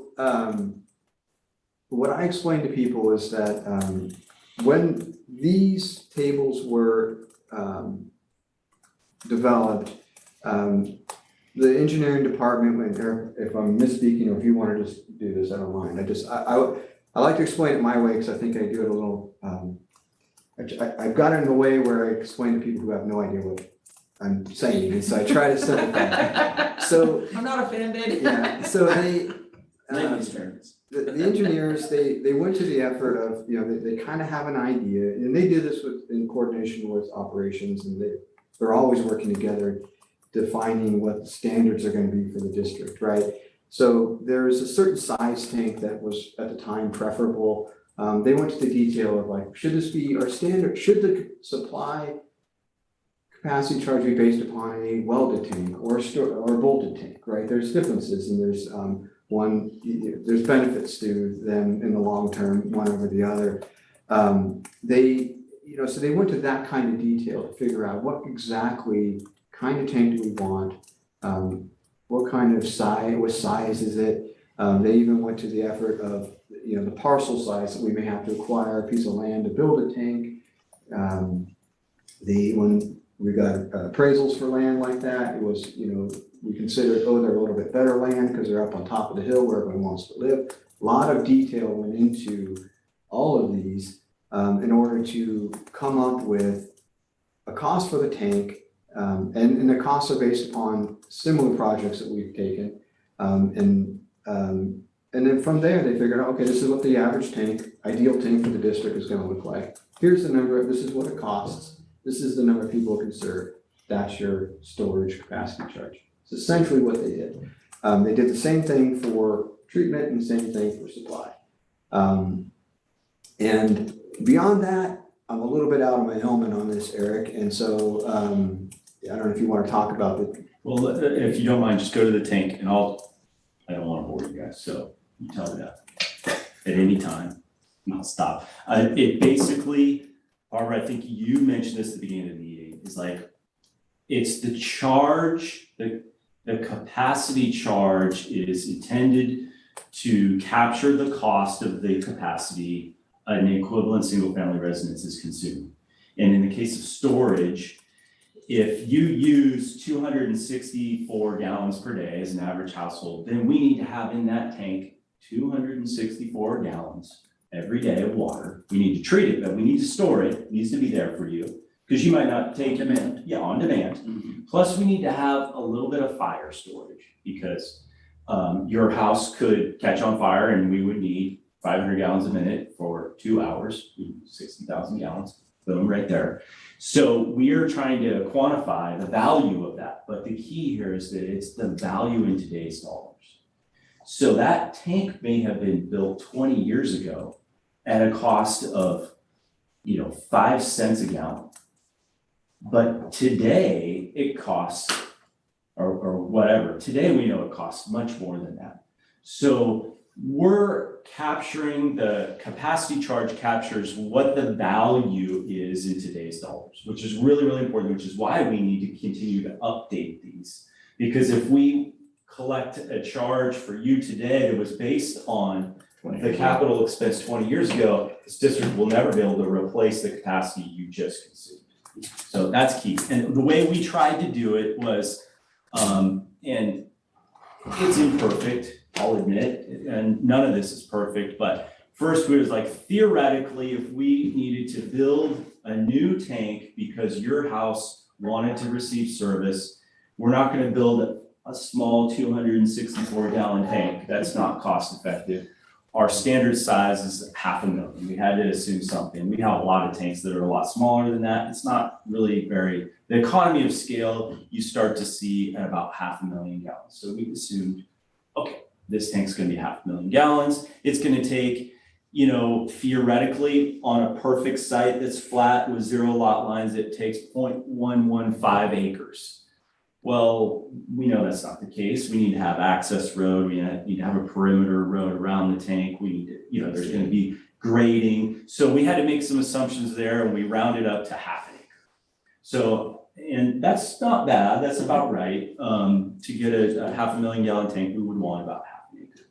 what I explained to people is that, when these tables were, developed, the engineering department, when if I'm misspeaking, or if you wanna just do this, I don't mind, I like to explain it my way, because I think I do it a little, I've got it in a way where I explain to people who have no idea what I'm saying, and so I try to simplify. So, I'm not offended. yeah, so they, Ladies' turns. the engineers, they went to the effort of, you know, they kind of have an idea, and they did this in coordination with operations, and they're always working together, defining what the standards are gonna be for the district, right? So there's a certain size tank that was at the time preferable. They went to the detail of like, should this be our standard, should the supply capacity charge be based upon a welded tank or a bolted tank, right? There's differences, and there's there's benefits to them in the long term, one over the other. So they went to that kind of detail to figure out what exactly kind of tank do we want, what kind of size, what size is it? They even went to the effort of, you know, the parcel size that we may have to acquire a piece of land to build a tank. When we got appraisals for land like that, it was, you know, we considered, oh, they're a little bit better land because they're up on top of the hill where everyone wants to live. A lot of detail went into all of these in order to come up with a cost for the tank. And the costs are based upon similar projects that we've taken. And then from there, they figured out, okay, this is what the average tank, ideal tank for the district is gonna look like. Here's the number, this is what it costs. This is the number of people it can serve. That's your storage capacity charge. It's essentially what they did. They did the same thing for treatment and the same thing for supply. And beyond that, I'm a little bit out of my element on this, Eric. And so, I don't know if you want to talk about the. Well, if you don't mind, just go to the tank and I don't wanna bore you guys, so you tell me that at any time, and I'll stop. It basically, Barbara, I think you mentioned this at the beginning of the meeting, is like, it's the charge, the capacity charge is intended to capture the cost of the capacity an equivalent single-family residence is consuming. And in the case of storage, if you use 264 gallons per day as an average household, then we need to have in that tank 264 gallons every day of water. We need to treat it, but we need to store it. It needs to be there for you, because you might not take Demand. Yeah, on demand. Plus, we need to have a little bit of fire storage, because your house could catch on fire and we would need 500 gallons a minute for 2 hours, 60,000 gallons. boom, right there. So we are trying to quantify the value of that, but the key here is that it's the value in today's dollars. So that tank may have been built 20 years ago at a cost of, 5 cents a gallon. But today it costs, or whatever, today we know it costs much more than that. So we're capturing, the capacity charge captures what the value is in today's dollars, which is really, really important, which is why we need to continue to update these. Because if we collect a charge for you today that was based on the capital expense 20 years ago, this district will never be able to replace the capacity you just consumed. So that's key. And the way we tried to do it was, and it's imperfect, I'll admit, and none of this is perfect, but first we was like, theoretically, if we needed to build a new tank because your house wanted to receive service, we're not gonna build a small 264 gallon tank. That's not cost effective. Our standard size is 500,000. We had to assume something. We have a lot of tanks that are a lot smaller than that. It's not really the economy of scale you start to see at about 500,000 gallons. So we assumed, okay, this tank's gonna be 500,000 gallons. It's gonna take, theoretically on a perfect site that's flat with 0 lot lines, it takes 0.115 acres. Well, we know that's not the case. We need to have access road. We need to have a perimeter road around the tank. We need to, there's going to be grading. So we had to make some assumptions there, and we rounded up to 0.5 acre. So, and that's not bad. That's about right. To get a 500,000 gallon tank, we would want about 0.5 acre.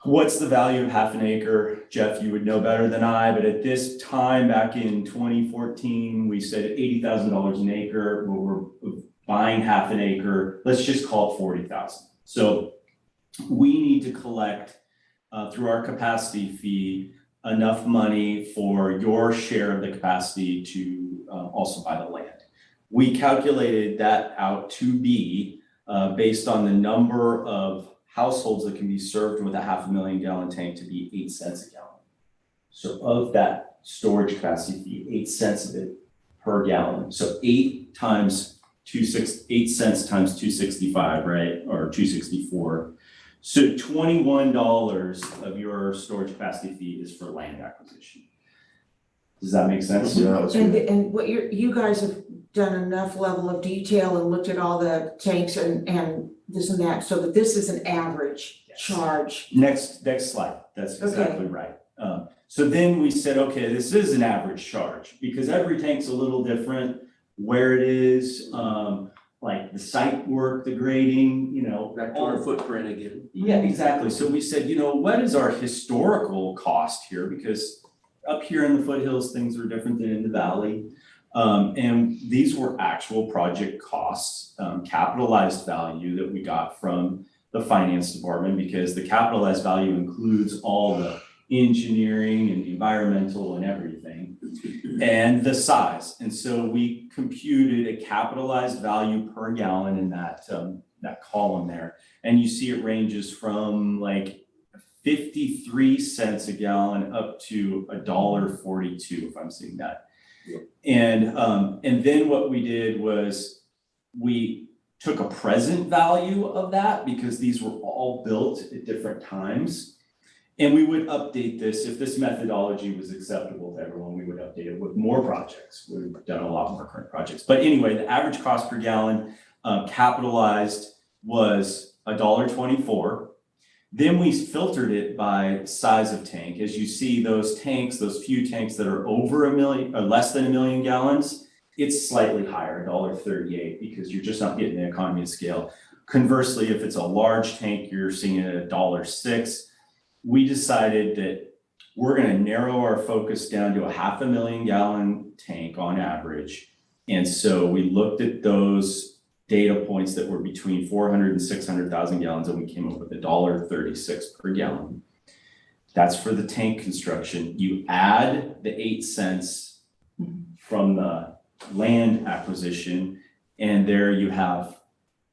What's the value of 0.5 acre? Jeff, you would know better than I, but at this time, back in 2014, we said $80,000 an acre. We're buying 0.5 acre, let's just call it 40,000. So we need to collect through our capacity fee enough money for your share of the capacity to also buy the land. We calculated that out to be based on the number of households that can be served with a 500,000 gallon tank to be 8 cents a gallon. So of that storage capacity fee, 8 cents of it per gallon. So 8 cents times 265, right? Or 264. So $21 of your storage capacity fee is for land acquisition. Does that make sense? Yeah, that was good. And what you guys have done enough level of detail and looked at all the tanks and this and that, so that this is an average Yes. charge. Next slide. That's exactly right. So then we said, okay, this is an average charge because every tank's a little different. Where it is, like the site work, the grading, Back to our footprint again. Yeah, exactly. So we said, what is our historical cost here? Because up here in the foothills, things are different than in the valley. And these were actual project costs, capitalized value that we got from the finance department, because the capitalized value includes all the engineering and environmental and everything, and the size. And so we computed a capitalized value per gallon in that column there. And you see it ranges from like 53 cents a gallon up to $1.42, if I'm seeing that. Yep. And then what we did was we took a present value of that, because these were all built at different times. And we would update this, if this methodology was acceptable to everyone, we would update it with more projects. We've done a lot more current projects. But anyway, the average cost per gallon capitalized was $1.24. Then we filtered it by size of tank. As you see, those few tanks that are over 1 million or less than 1 million gallons, it's slightly higher, $1.38, because you're just not getting the economy of scale. Conversely, if it's a large tank, you're seeing it at $1.06. We decided that we're going to narrow our focus down to a 500,000 gallon tank on average. And so we looked at those data points that were between 400 and 600,000 gallons, and we came up with $1.36 per gallon. That's for the tank construction. You add the 8 cents from the land acquisition, and there you have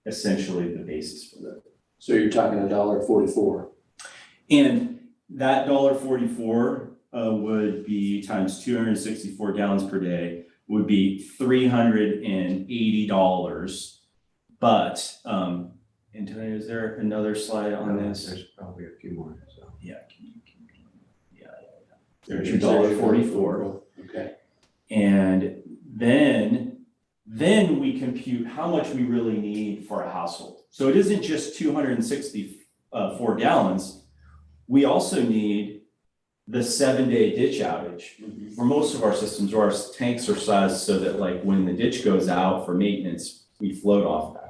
essentially the basis for that. So you're talking $1.44. And that $1.44 would be times 264 gallons per day would be $380. But, Antonio, is there another slide on this? There's probably a few more, so. Yeah. There's your $1.44. Okay. And then we compute how much we really need for a household. So it isn't just 264 gallons. We also need the 7-day ditch outage. For most of our systems, our tanks are sized so that like when the ditch goes out for maintenance, we float off that.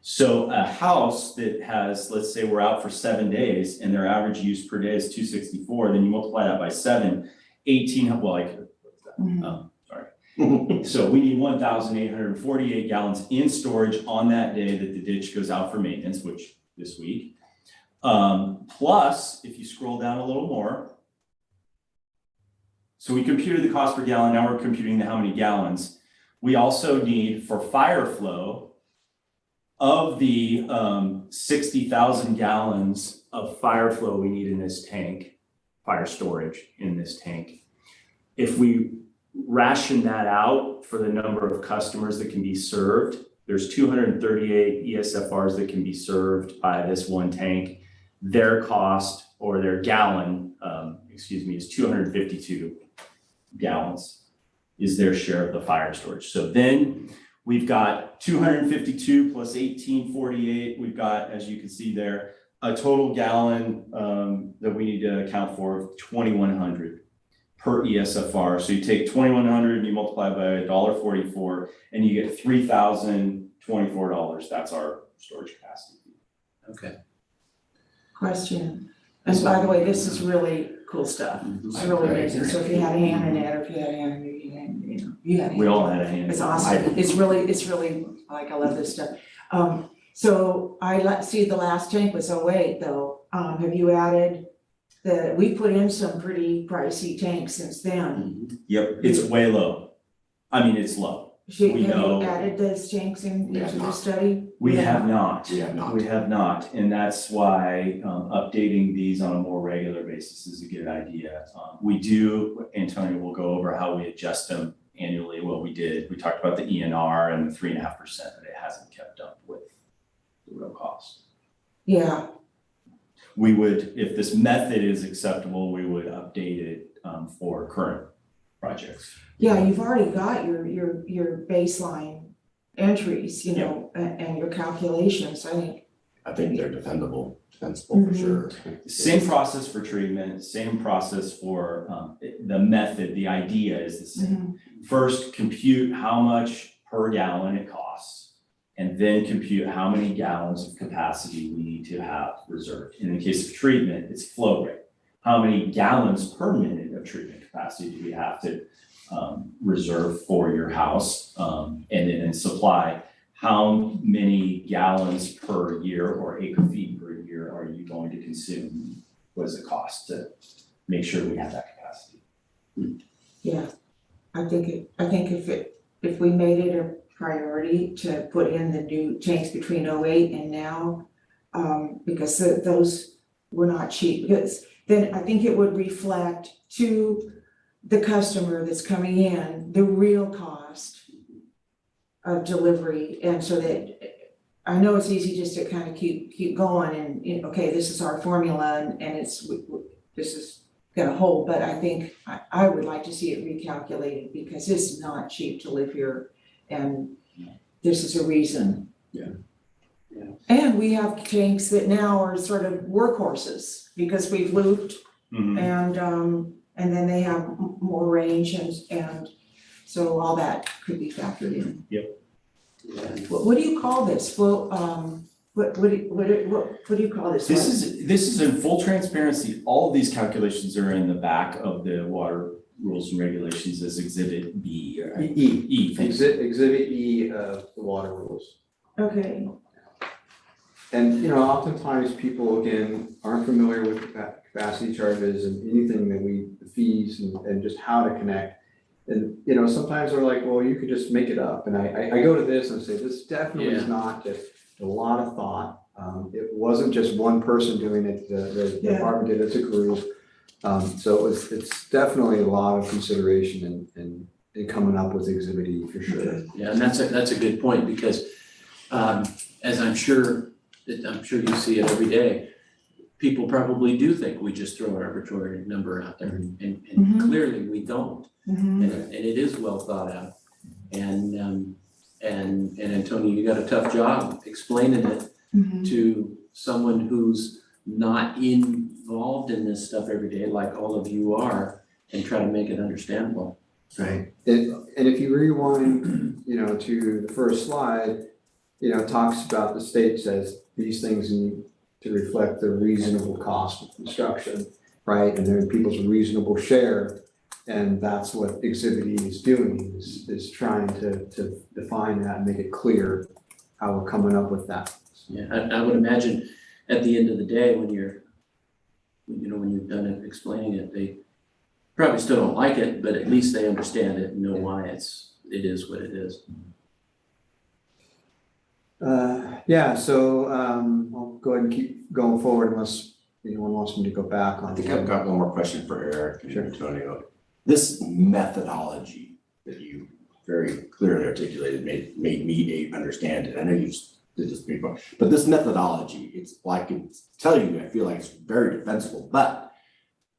So a house that has, let's say we're out for 7 days and their average use per day is 264, then you multiply that by 7, 18, well, I could, sorry. So we need 1,848 gallons in storage on that day that the ditch goes out for maintenance, which this week. Plus, if you scroll down a little more, so we computed the cost per gallon, now we're computing the how many gallons. We also need for fire flow of the 60,000 gallons of fire flow we need in this tank, fire storage in this tank. If we ration that out for the number of customers that can be served, there's 238 ESFRs that can be served by this one tank. Their cost or their gallon, is 252 gallons is their share of the fire storage. So then we've got 252 plus 1848. We've got, as you can see there, a total gallon that we need to account for of 2,100 per ESFR. So you take 2,100 and you multiply by $1.44 and you get $3,024. That's our storage capacity. Okay. Question. And by the way, this is really cool stuff. It's really amazing. So if you had a hand in it, or if you had a hand, you had a hand. We all had a hand. It's awesome. It's really, like, I love this stuff. So I see the last tank was 08 though. Have you added we put in some pretty pricey tanks since then. Yep, it's way low. I mean, it's low. Have We you know. added those tanks into Yeah. the study? We have not. We have not. We have not, and that's why updating these on a more regular basis is a good idea. We do, Antonio will go over how we adjust them annually, what we did. We talked about the ENR and the 3.5%, but it hasn't kept up with the real cost. Yeah, We would, if this method is acceptable, we would update it for current projects. yeah, you've already got your baseline entries, you know, and your calculations, I think they're defensible for sure. Same process for treatment, same process for the method, the idea is the same. First, compute how much per gallon it costs, and then compute how many gallons of capacity we need to have reserved. In the case of treatment, it's flow rate. How many gallons per minute of treatment capacity do we have to reserve for your house? And then in supply, how many gallons per year or acre feet per year are you going to consume? What does it cost to make sure we have that capacity? yeah. I think if we made it a priority to put in the new tanks between 08 and now, because those were not cheap, because then I think it would reflect to the customer that's coming in, the real cost of delivery. And so that, I know it's easy just to kind of keep going and, you know, okay, this is our formula and this is gonna hold, but I think I would like to see it recalculated because it's not cheap to live here and this is a reason. Yeah. And we have tanks that now are sort of workhorses because we've looped and then they have more range and so all that could be factored in. Yep. Yeah. What do you call this? Flow, what do you call this? This is in full transparency. All of these calculations are in the back of the water rules and regulations as exhibit B or E. Thanks. Exhibit E of the water rules. Okay, And, you know, oftentimes people, again, aren't familiar with capacity charges and anything that the fees and just how to connect. And, you know, sometimes they're like, well, you could just make it up. And I go to this and say, this definitely is not just a lot of thought. It wasn't just one person doing it, the Yeah. department did it as a group. So it's definitely a lot of consideration in coming up with Exhibit E for sure. Yeah, and that's a good point, because as I'm sure you see it every day, people probably do think we just throw an arbitrary number out there, and Mhm. clearly we don't. Mhm. And it is well thought out. And Antonio, you got a tough job explaining it Mhm. to someone who's not involved in this stuff every day, like all of you are, and try to make it understandable. Right. And if you rewind, to the first slide, it talks about the state says these things need to reflect the reasonable cost of construction, right? And then people's reasonable share. And that's what Exhibit E is doing, is trying to define that and make it clear how we're coming up with that. Yeah, I would imagine at the end of the day, when you're done explaining it, they probably still don't like it, but at least they understand it and know why it is what it is. So I'll go ahead and keep going forward unless anyone wants me to go back on. I think I've got one more question for Eric and Sure. Antonio. This methodology that you very clearly articulated made me understand it. I know you did this before, but this methodology, I can tell you, I feel like it's very defensible, but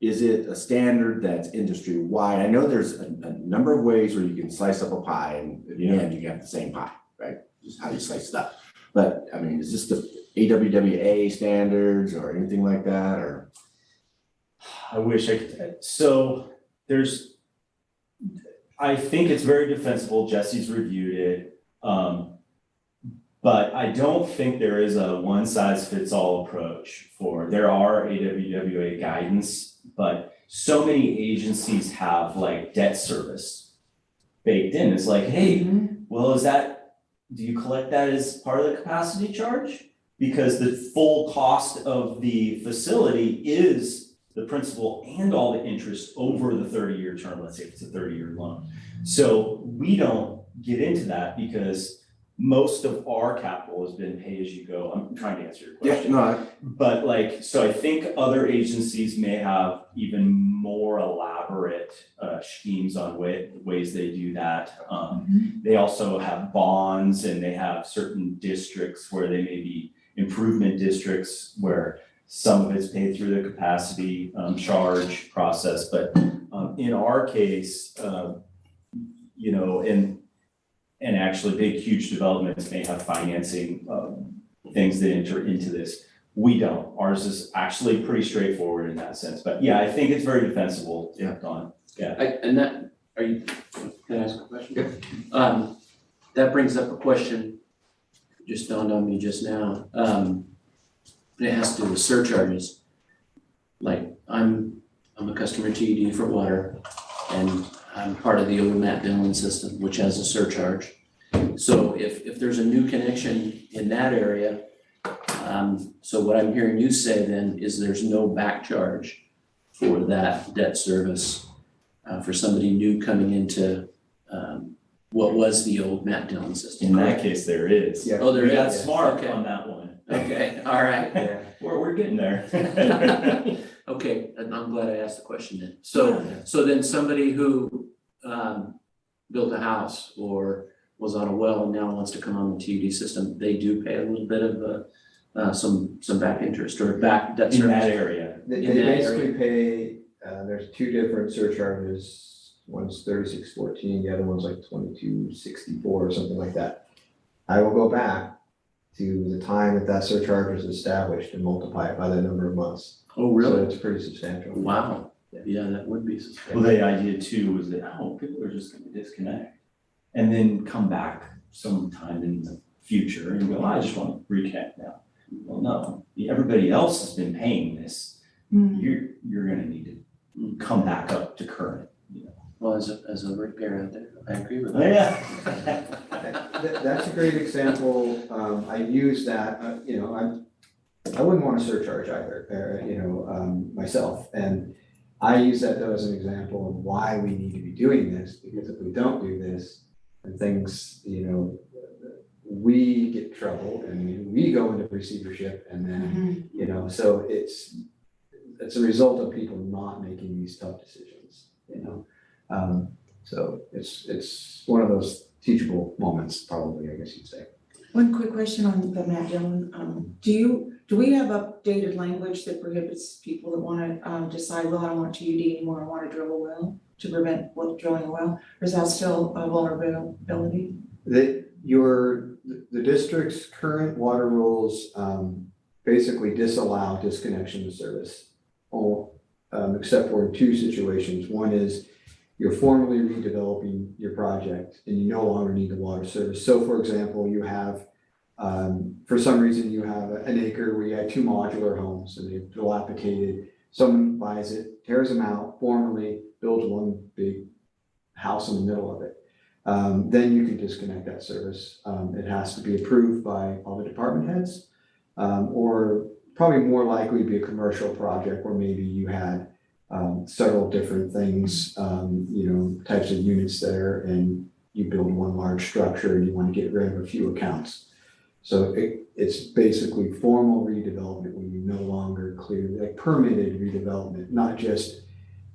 is it a standard that's industry wide? I know there's a number of ways where you can slice up a pie and at the end you have the same pie, right? Just how you slice it up. But I mean, is this the AWWA standards or anything like that, or? I wish I could, so I think it's very defensible, Jesse's reviewed it. But I don't think there is a one size fits all approach there are AWWA guidance, but so many agencies have like debt service baked in. It's like, hey, well, do you collect that as part of the capacity charge? Because the full cost of the facility is the principal and all the interest over the 30-year term, let's say if it's a 30-year loan. So we don't get into that because most of our capital has been pay as you go. I'm trying to answer your question. But so I think other agencies may have even more elaborate schemes on ways they do that. They also have bonds, and they have certain districts where they may be improvement districts where some of it's paid through the capacity charge process. But in our case, and actually big, huge developments may have financing things that enter into this. We don't. Ours is actually pretty straightforward in that sense. But yeah, I think it's very defensible, Don. Yeah. Can I ask a question? That brings up a question, just dawned on me just now. And it has to do with surcharges. Like I'm a customer TED for water, and I'm part of the old Matt Dillon system, which has a surcharge. So if there's a new connection in that area, so what I'm hearing you say then is there's no back charge for that debt service for somebody new coming into what was the old Matt Dillon system. In that case, there is. Yeah. Oh, there We got is? smart Okay. on that one. Okay, all right. Yeah. We're getting there. Okay, and I'm glad I asked the question then. So then somebody who built a house or was on a well and now wants to come on the TUD system, they do pay a little bit of some back interest or back debt In service. that area. They In that basically pay, there's two different surcharges. One's 36.14, the other one's like 22.64 or something like that. I will go back to the time that surcharge was established and multiply it by the number of months. Oh, really? So it's pretty substantial. Wow. Yeah, that would be Well, sustainable. the idea too was that, people are just gonna disconnect. And then come back sometime in the future and go, I just want to reconnect now. Well, no, everybody else has been paying this. You're gonna need to come back up to current, Well, as a repair out there, I agree with Oh, that. yeah. That's a great example. I use that, I wouldn't want to surcharge either, myself. And I use that though as an example of why we need to be doing this, because if we don't do this, and things, we get trouble and we go into receivership and then, so it's a result of people not making these tough decisions, you know? So it's one of those teachable moments, probably, I guess you'd say. One quick question on the Matt Dillon, do we have updated language that prohibits people that wanna, decide, well, I don't want TUD anymore, I wanna drill a well, to prevent drilling a well, or is that still a vulnerability? The district's current water rules, basically disallow disconnection of service. Except for two situations. One is you're formally redeveloping your project and you no longer need the water service. So for example, you have, for some reason you have an acre where you had 2 modular homes and they've dilapidated. Someone buys it, tears them out, formally builds one big house in the middle of it. Then you can disconnect that service. It has to be approved by all the department heads, or probably more likely be a commercial project where maybe you had several different things, types of units there, and you build one large structure and you want to get rid of a few accounts. So it's basically formal redevelopment when you no longer clear, like permitted redevelopment, not just,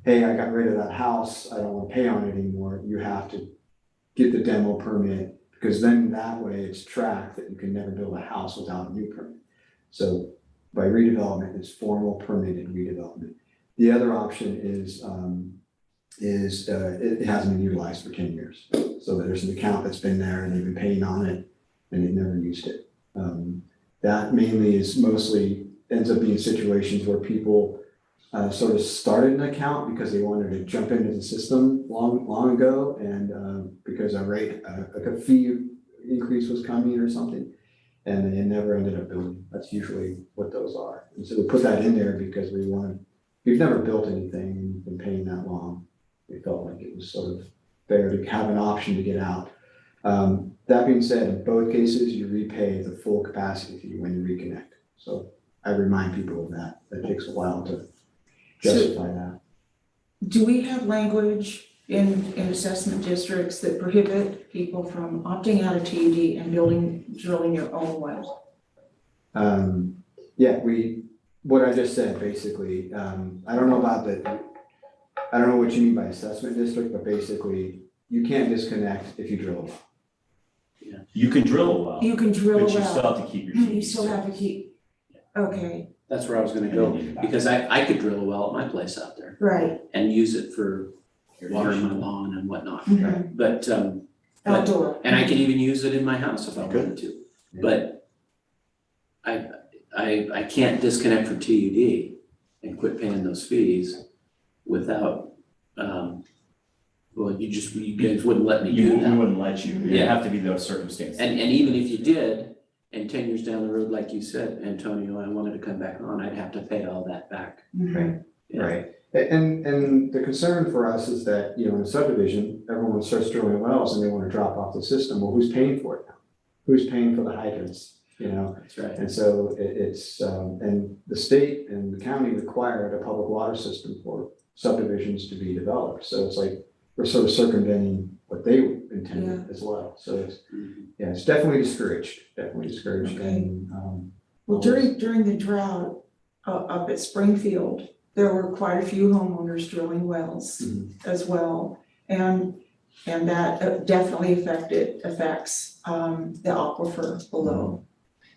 hey, I got rid of that house, I don't want to pay on it anymore. You have to get the demo permit, because then that way it's tracked that you can never build a house without a new permit. So by redevelopment, it's formal permitted redevelopment. The other option is it hasn't been utilized for 10 years. So there's an account that's been there and they've been paying on it and they've never used it. That mainly mostly ends up being situations where people sort of started an account because they wanted to jump into the system long ago, and because a fee increase was coming or something, and they never ended up building. That's usually what those are. And so we put that in there because we've never built anything and we've been paying that long. We felt like it was sort of fair to have an option to get out. That being said, in both cases, you repay the full capacity fee when you reconnect. So I remind people of that. That takes a while to justify that. Do we have language in assessment districts that prohibit people from opting out of TUD and drilling your own well? What I just said, basically, I don't know what you mean by assessment district, but basically, you can't disconnect if you drill a well. You can drill a well, You can drill a but you still well, have to keep your you TUD still have to keep, okay, That's where I was gonna go, because I could drill a well at my place out there right. and use it for watering my lawn and whatnot. Mhm. But, Outdoor. and I could even use it in my house if I wanted to. Yeah. But I can't disconnect from TUD and quit paying those fees without, you guys wouldn't let me You do that. wouldn't let you, it'd Yeah. have to be those circumstances. And even if you did, and 10 years down the road, like you said, Antonio, I wanted to come back on, I'd have to pay all that back. Mhm. Yeah. Right. And the concern for us is that, in a subdivision, everyone starts drilling wells and they want to drop off the system. Well, who's paying for it now? Who's paying for the hydrants, That's right. And so it's, and the state and the county required a public water system for subdivisions to be developed. So it's like, we're sort of circumventing what they intended as well. So it's definitely discouraged, Okay. and, Well, during the drought up at Springfield, there were quite a few homeowners drilling wells as well. And that definitely affects the aquifer below.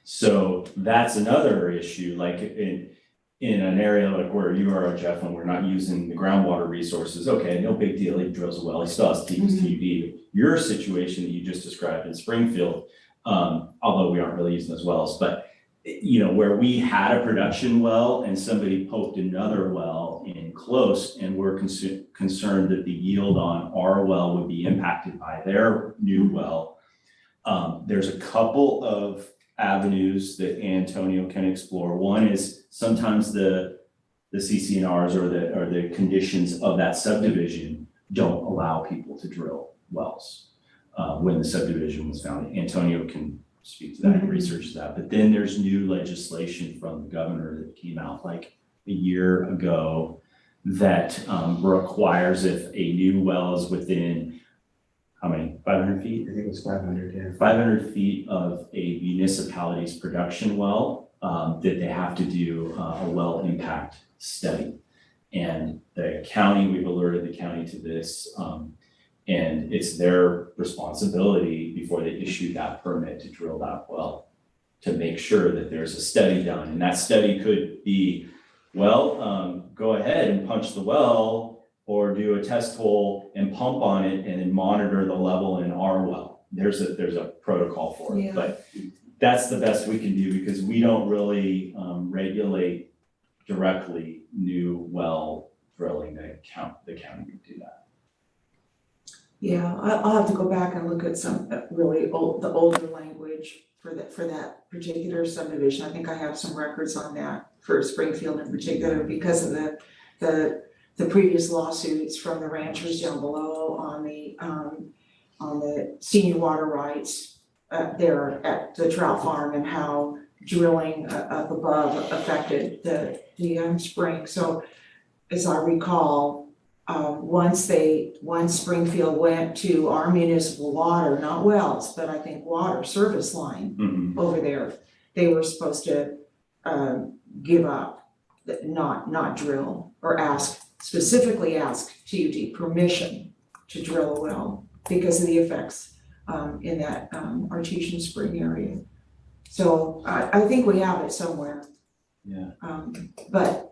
So that's another issue, like in an area like where you are, Jeff, when we're not using the groundwater resources, okay, no big deal, he drills a well, he still has to keep his TUD. Your situation that you just described in Springfield, although we aren't really using those wells, but where we had a production well and somebody poked another well in close, and we're concerned that the yield on our well would be impacted by their new well. There's a couple of avenues that Antonio can explore. One is sometimes the CCNRs or the conditions of that subdivision don't allow people to drill wells when the subdivision was founded. Antonio can speak to that and research that. But then there's new legislation from the governor that came out like a year ago that requires if a new well is within, how many, 500 feet? I think it's 500, yeah. 500 feet of a municipality's production well, that they have to do a well impact study. And the county, we've alerted the county to this, and it's their responsibility before they issue that permit to drill that well, to make sure that there's a study done. And that study could be, well, go ahead and punch the well or do a test hole and pump on it and then monitor the level in our well. There's a protocol for it, Yeah. but that's the best we can do because we don't really regulate directly new well drilling. The county would do that. Yeah, I'll have to go back and look at some really the older language for that particular subdivision. I think I have some records on that for Springfield in particular because of the previous lawsuits from the ranchers down below on the senior water rights there at the trout farm and how drilling up above affected the spring. So as I recall, once Springfield went to our municipal water, not wells, but I think water service line over there, they were supposed to give up, not drill, or specifically ask TUD permission to drill a well because of the effects in that Artesian Spring area. So I think we have it somewhere. Yeah. But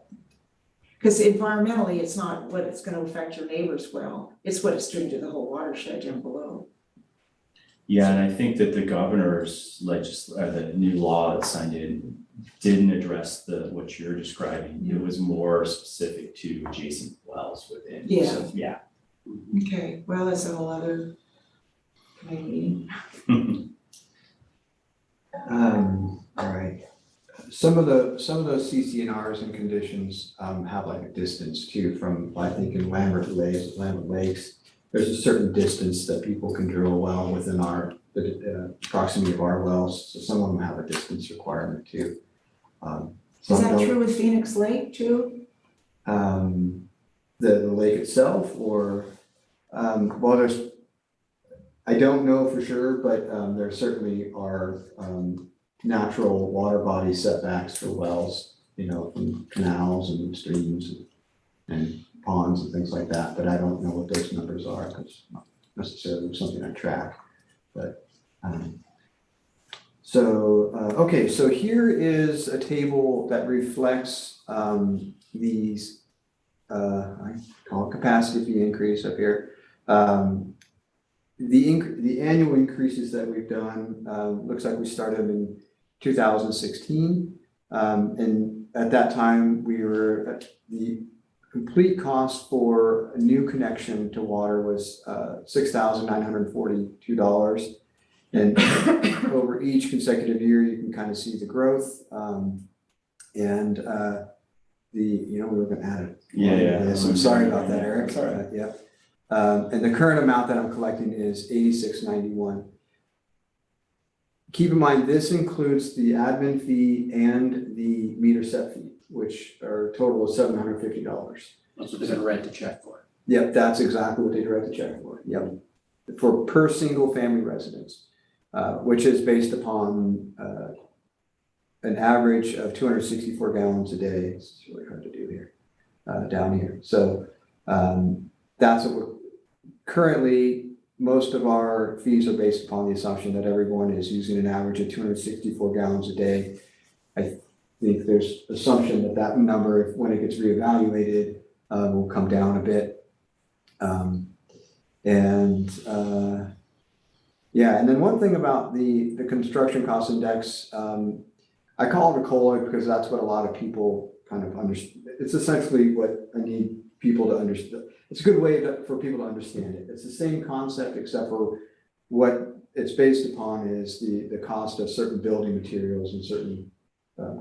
because environmentally, it's not what it's gonna affect your neighbor's well, it's what it's doing to the whole watershed down below. Yeah, and I think that the governor's the new law that signed in didn't address what you're describing. It was more specific to adjacent wells within. Yeah. So, yeah. Okay, well, that's a whole other committee meeting. All right. Some of those CCNRs and conditions have like a distance too from, I think in Lambert Lakes, there's a certain distance that people can drill a well within the proximity of our wells. So some of them have a distance requirement too. Is that true with Phoenix Lake too? The lake itself or, well, I don't know for sure, but there certainly are natural water body setbacks for wells, from canals and streams and ponds and things like that, but I don't know what those numbers are because it's not necessarily something I track. But okay, so here is a table that reflects these I call it capacity fee increase up here. The annual increases that we've done, looks like we started in 2016. And at that time, we were at the complete cost for a new connection to water was $6,942. And over each consecutive year, you can kind of see the growth. We were going to add it. Yeah. So I'm sorry about that, Eric. That's all right. Yep. And the current amount that I'm collecting is $86.91. Keep in mind, this includes the admin fee and the meter set fee, which are a total of $750. That's what they're gonna write the check for. Yep, that's exactly what they direct the check for. Yep. For per single family residence, which is based upon an average of 264 gallons a day. It's really hard to do here, down here. So that's what we're currently, most of our fees are based upon the assumption that everyone is using an average of 264 gallons a day. I think there's assumption that that number, when it gets reevaluated, will come down a bit. And then one thing about the construction cost index, I call it a COLA because that's what a lot of people kind of understand. It's essentially what I need people to understand. It's a good way for people to understand it. It's the same concept, except for what it's based upon is the cost of certain building materials and certain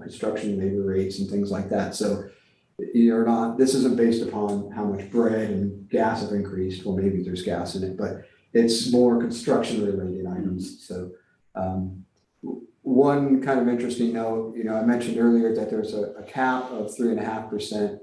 construction labor rates and things like that. So this isn't based upon how much bread and gas have increased. Well, maybe there's gas in it, but it's more construction related items. So one kind of interesting note, I mentioned earlier that there's a cap of 3.5%.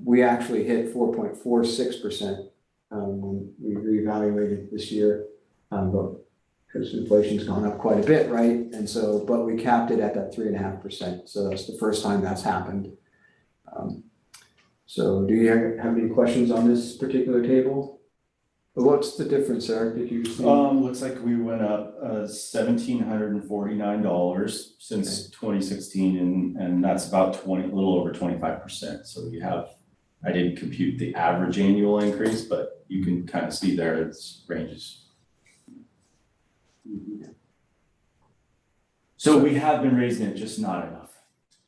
We actually hit 4.46% when we reevaluated this year, but because inflation's gone up quite a bit, right? And so, but we capped it at that 3.5%. So that's the first time that's happened. So do you have any questions on this particular table? What's the difference, Eric, did you see? Looks like we went up $1,749 since 2016, and that's about a little over 25%. So you have, I didn't compute the average annual increase, but you can kind of see there its ranges. So we have been raising it, just not enough.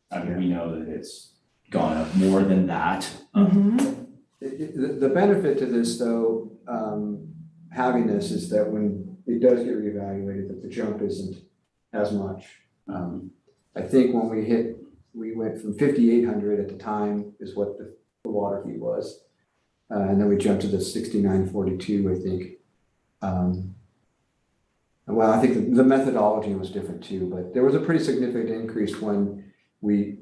I mean, we know that it's gone up more than that. The benefit to this though, having this is that when it does get reevaluated, that the jump isn't as much. I think when we went from 5,800 at the time is what the water fee was. And then we jumped to the 6,942, I think. Well, I think the methodology was different too, but there was a pretty significant increase when we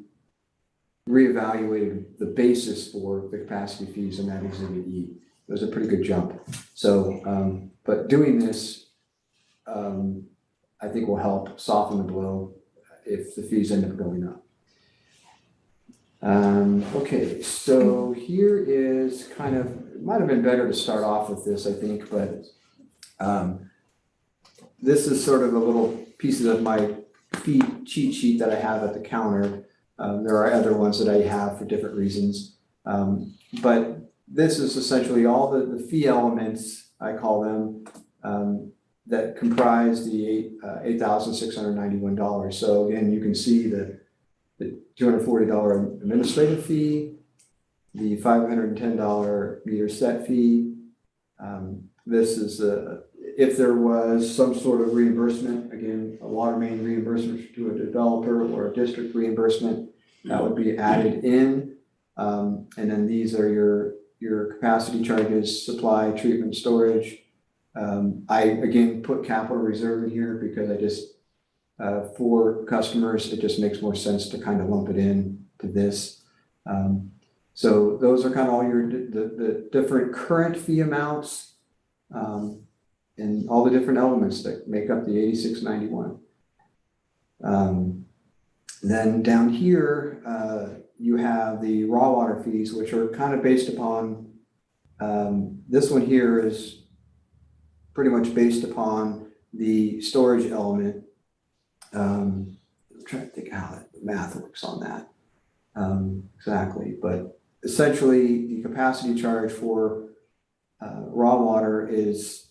reevaluated the basis for the capacity fees in that Exhibit E. It was a pretty good jump. So, but doing this, I think will help soften the blow if the fees end up going up. Okay, so here is kind of, it might have been better to start off with this, I think, but this is sort of a little pieces of my fee cheat sheet that I have at the counter. There are other ones that I have for different reasons. But this is essentially all the fee elements, I call them, that comprise the $8,691. So again, you can see the $240 administrative fee, the $510 meter set fee. This is if there was some sort of reimbursement, again, a water main reimbursement to a developer or a district reimbursement, that would be added in. And then these are your capacity charges, supply, treatment, storage. I again put capital reserve in here because I just, for customers, it just makes more sense to kind of lump it in to this. So those are kind of all the different current fee amounts, and all the different elements that make up the 8691. Then down here, you have the raw water fees, which are kind of based upon, this one here is pretty much based upon the storage element. I'm trying to think how the math works on that exactly, but essentially the capacity charge for raw water is,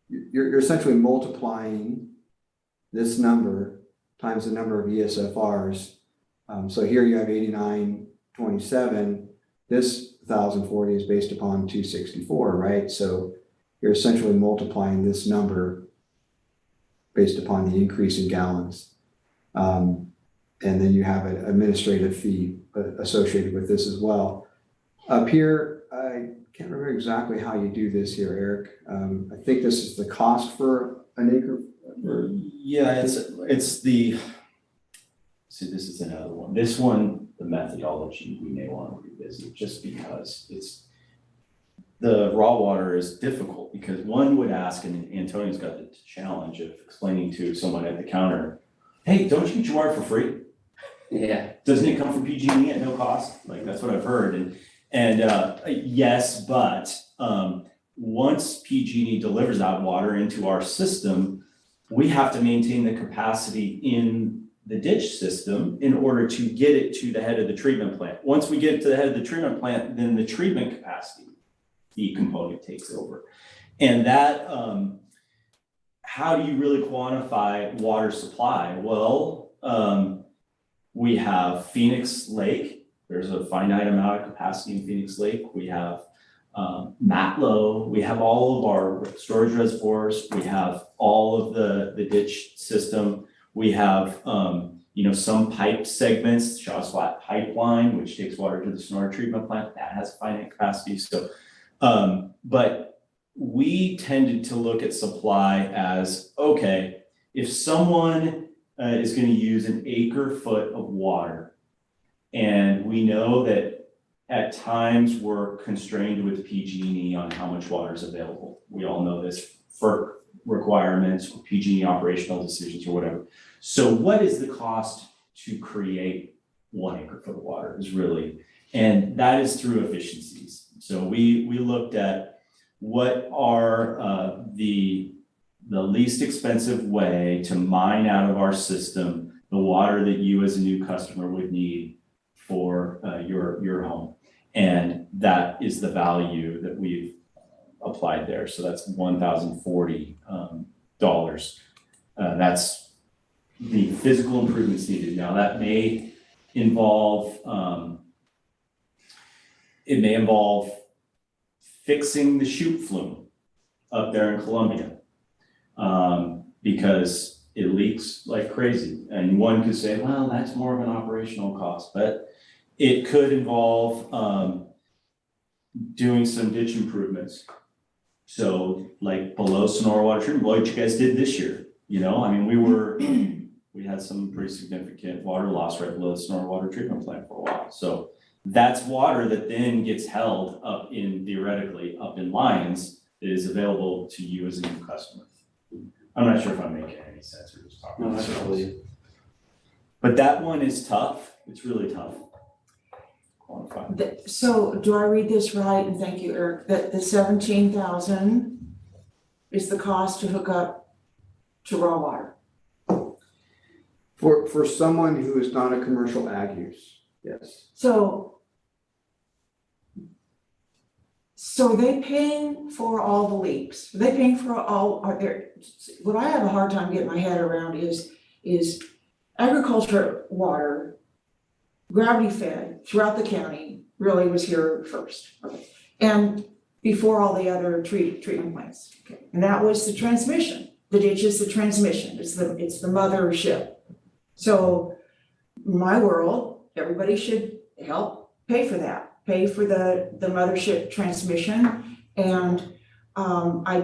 you're essentially multiplying this number times the number of ESFRs. So here you have 8927. This 1,040 is based upon 264, right? So you're essentially multiplying this number based upon the increase in gallons. And then you have an administrative fee associated with this as well. Up here, I can't remember exactly how you do this here, Eric. I think this is the cost for an acre. Yeah, it's the, see, this is another one. This one, the methodology, we may want to revisit just because it's, the raw water is difficult because one would ask, and Antonio's got the challenge of explaining to someone at the counter, hey, don't you get your water for free? Yeah. Doesn't it come from PG&E at no cost? Like, that's what I've heard. And yes, but once PG&E delivers that water into our system, we have to maintain the capacity in the ditch system in order to get it to the head of the treatment plant. Once we get it to the head of the treatment plant, then the treatment capacity fee component takes over. And that, how do you really quantify water supply? Well, we have Phoenix Lake. There's a finite amount of capacity in Phoenix Lake. We have Matlow. We have all of our storage reservoirs. We have all of the ditch system. We have, some pipe segments, Shaw's Flat Pipeline, which takes water to the Sonora treatment plant. That has finite capacity. So, but we tended to look at supply as, okay, if someone is going to use an acre foot of water, and we know that at times we're constrained with PG&E on how much water is available. We all know this for requirements, for PG&E operational decisions or whatever. So what is the cost to create 1 acre foot of water is really, And that is through efficiencies. So we looked at what are the least expensive way to mine out of our system the water that you as a new customer would need for your home. And that is the value that we've applied there. So that's $1,040. That's the physical improvements needed. Now that may involve, fixing the chute flume up there in Columbia. Because it leaks like crazy. And one could say, well, that's more of an operational cost, but it could involve doing some ditch improvements. So like below Sonora Water Treatment, what you guys did this year, you know, I mean, we had some pretty significant water loss right below the Sonora Water Treatment Plant for a while. So that's water that then gets held theoretically up in lines that is available to you as a new customer. I'm not sure if I'm making any sense or just talking. No, absolutely. But that one is tough. It's really tough. Quantify. So do I read this right? And thank you, Eric, that the 17,000 is the cost to hook up to raw water? For someone who is not a commercial ag use, yes. So are they paying for all the leaks? Are they paying for what I have a hard time getting my head around is agriculture water, gravity fed throughout the county, really was here first. Okay. And before all the other treatment plants. Okay. And that was the transmission. The ditch is the transmission. It's the mothership. So in my world, everybody should help pay for that. Pay for the mothership transmission. And I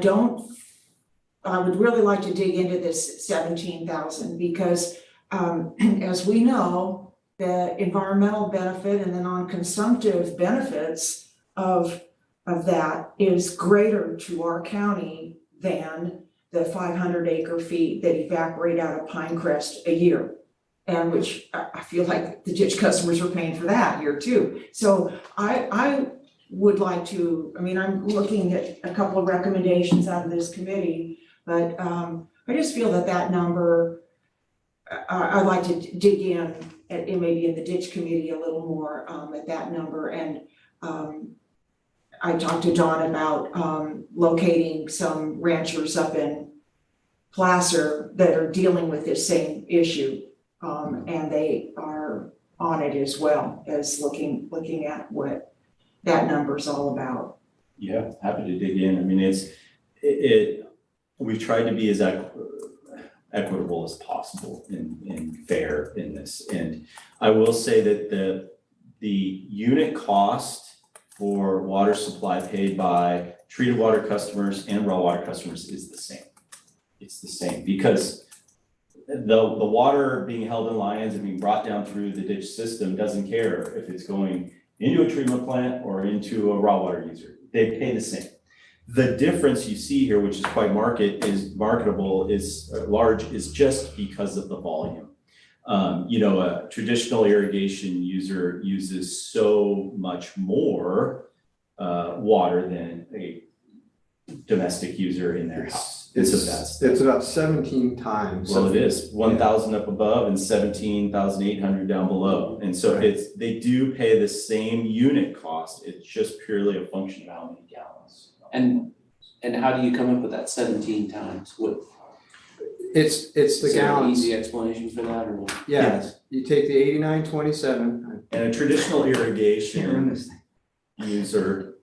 would really like to dig into this 17,000 because as we know, the environmental benefit and the non-consumptive benefits of that is greater to our county than the 500 acre feet that evaporate out of Pinecrest a year. And which I feel like the ditch customers are paying for that here too. So I would like to, I mean, I'm looking at a couple of recommendations out of this committee, but I just feel that number, I'd like to dig in at maybe in the ditch committee a little more at that number. And I talked to Don about locating some ranchers up in Placer that are dealing with this same issue. And they are on it as well as looking at what that number's all about. Yeah, happy to dig in. I mean, we've tried to be as equitable as possible and fair in this. And I will say that the unit cost for water supply paid by treated water customers and raw water customers is the same. It's the same because the water being held in lines and being brought down through the ditch system doesn't care if it's going into a treatment plant or into a raw water user. They pay the same. The difference you see here, which is quite large, is just because of the volume. A traditional irrigation user uses so much more water than a domestic user in their house. It's about 17 times. Well, it is 1,000 up above and 17,800 down below. And so they do pay the same unit cost. It's just purely a function of how many gallons. And how do you come up with that 17 times? What? It's the Is there an gallons. easy explanation for that or what? Yeah, you take the 8927. And a traditional irrigation user.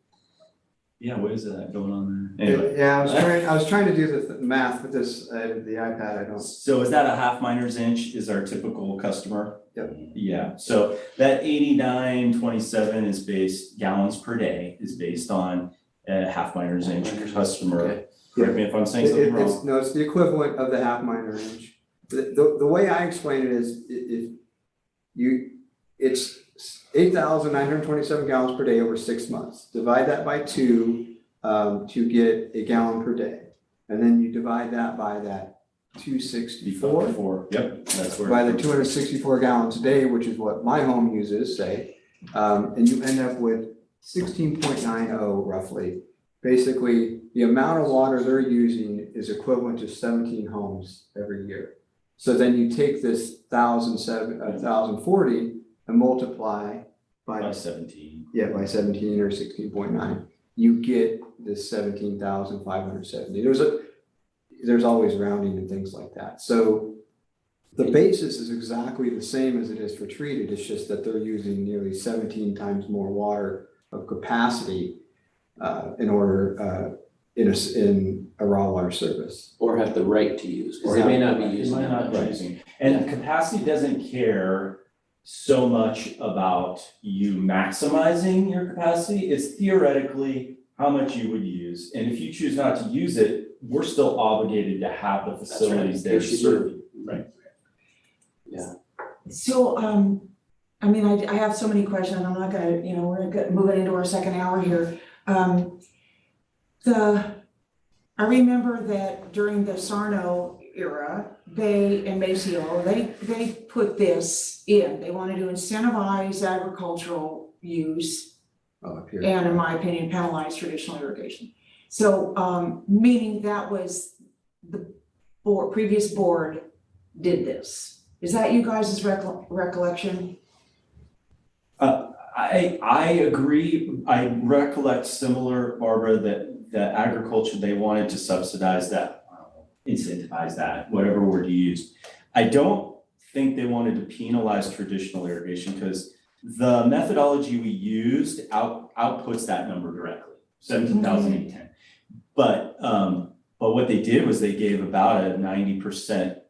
Yeah, what is that going on there? Anyway. Yeah, I was trying to do the math with this, the iPad, I don't. So is that a half miner's inch is our typical customer? Yep. Yeah, so that 8927 is based, gallons per day is based on a half miner's inch customer. Okay. Correct me if I'm saying something wrong. No, it's the equivalent of the half miner inch. The way I explain it is it's 8,927 gallons per day over 6 months. Divide that by 2 to get a gallon per day. And then you divide that by that 264. Yep, that's where. By the 264 gallons a day, which is what my home uses, say. And you end up with 16.90 roughly. Basically, the amount of water they're using is equivalent to 17 homes every year. So then you take this 1,040 and multiply By by 17. by 17 or 16.9, you get this 17,570. There's always rounding and things like that. So the basis is exactly the same as it is for treated. It's just that they're using nearly 17 times more water of capacity in order in a raw water service. Or have the right to use, because Or they may have- not be It using might that not be much. using, and capacity doesn't care so much about you maximizing your capacity, it's theoretically how much you would use, and if you choose not to use it, we're still obligated to have the facilities there to Yes, you serve you. So, I mean, I have so many questions, I'm not gonna, we're gonna move it into our second hour here. I remember that during the Sarno era, they, and Maceo, they put this in, they wanted to incentivize agricultural use Up here. and, in my opinion, penalize traditional irrigation. So, meaning that was the previous board did this. Is that you guys' recollection? I agree, I recollect similar, Barbara, that agriculture, they wanted to subsidize that, incentivize that, whatever word you used. I don't think they wanted to penalize traditional irrigation, because the methodology we used outputs that number directly, 17,810. But what they did was they gave about a 90%,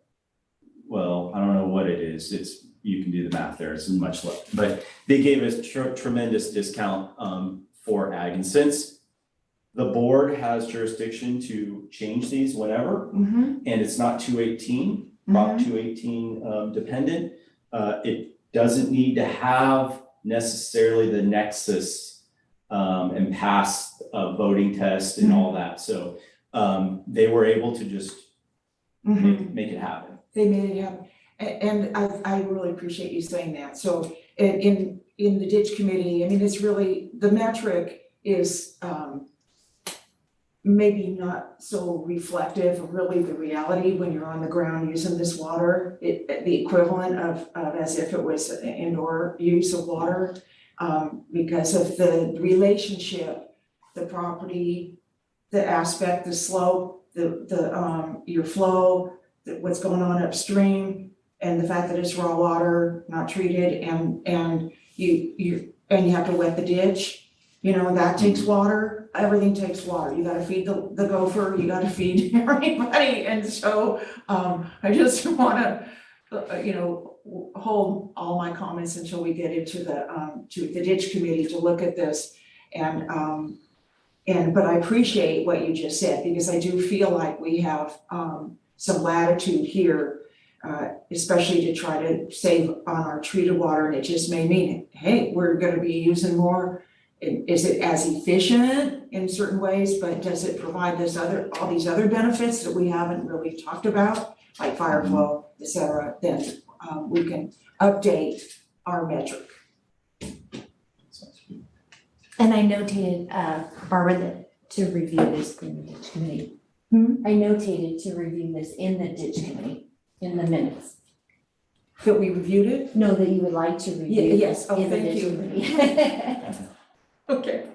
well, I don't know what it is, you can do the math there, it's much less, but they gave us tremendous discount for ag. And since the board has jurisdiction to change these whenever, Mm-hmm. and it's not 218, Prop 218 dependent, it doesn't need to have necessarily the nexus and pass a voting test and all that. So they were able to just make it happen. They made it happen, and I really appreciate you saying that. So in the ditch committee, I mean, it's really, the metric is maybe not so reflective of really the reality when you're on the ground using this water. The equivalent of as if it was an indoor use of water, because of the relationship, the property, the aspect, the slope, your flow, what's going on upstream, and the fact that it's raw water, not treated, and you have to wet the ditch, that takes water, everything takes water, you gotta feed the gopher, you gotta feed everybody, and so, I just wanna, hold all my comments until we get into the ditch committee to look at this, but I appreciate what you just said, because I do feel like we have, some latitude here, especially to try to save on our treated water, and it just may mean, hey, we're gonna be using more. Is it as efficient in certain ways, but does it provide all these other benefits that we haven't really talked about, like fire flow, et cetera, then we can update our metric. And I notated, Barbara, that to review this in the ditch committee. I notated to review this in the ditch committee, in the minutes. That we reviewed it? No, that you would like to review Yes, oh, in the thank ditch you. committee. Okay.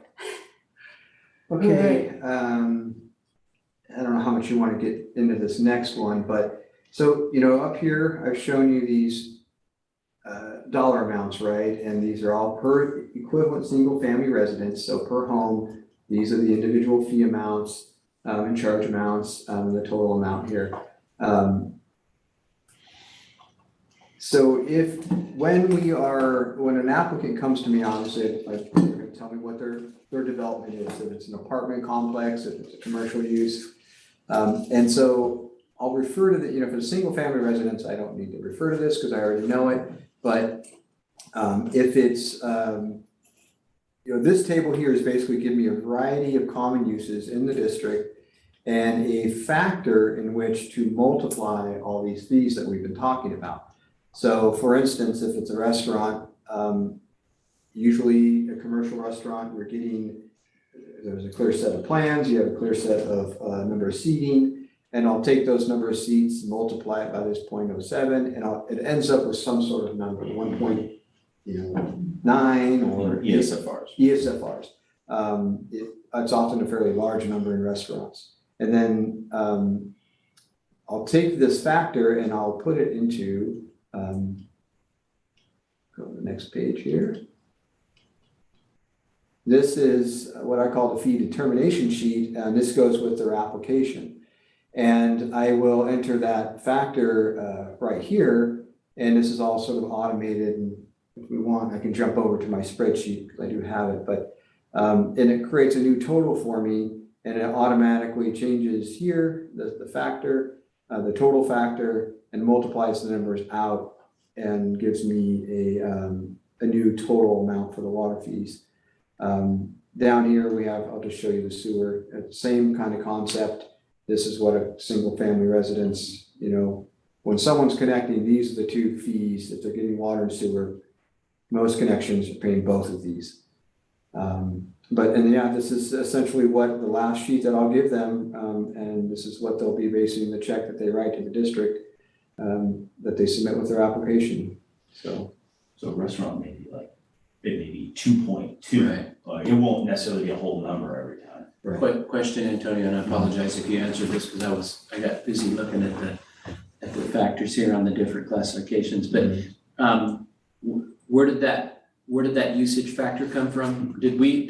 Okay, I don't know how much you want to get into this next one, but so, up here, I've shown you these dollar amounts, right? And these are all per equivalent single family residence, so per home, these are the individual fee amounts and charge amounts, the total amount here. So when an applicant comes to me, obviously, like, they're gonna tell me what their development is, if it's an apartment complex, if it's a commercial use. And so I'll refer to if it's a single family residence, I don't need to refer to this because I already know it. But if it's, this table here is basically giving me a variety of common uses in the district and a factor in which to multiply all these fees that we've been talking about. So for instance, if it's a restaurant, Usually a commercial restaurant, you're getting, there's a clear set of plans, you have a clear set of number of seating, and I'll take those number of seats, multiply it by this 0.07, and it ends up with some sort of number, 1.9 or ESFRs. ESFRs. It's often a fairly large number in restaurants. And then I'll take this factor and I'll put it into, go to the next page here. This is what I call the fee determination sheet, and this goes with their application. And I will enter that factor right here, and this is all sort of automated. And if we want, I can jump over to my spreadsheet because I do have it, but and it creates a new total for me, and it automatically changes here, the factor, the total factor, and multiplies the numbers out and gives me a new total amount for the water fees. Down here we have, I'll just show you the sewer, same kind of concept. This is what a single family residence, when someone's connecting, these are the two fees. If they're getting water and sewer, most connections are paying both of these. This is essentially what the last sheet that I'll give them, and this is what they'll be basing the check that they write to the district, that they submit with their application, so. So a restaurant may be like, it may be 2.2. Right. It won't necessarily be a whole number every time. Quick question, Antonio, and I apologize if you answered this because I got busy looking at the factors here on the different classifications, but where did that usage factor come from? Did we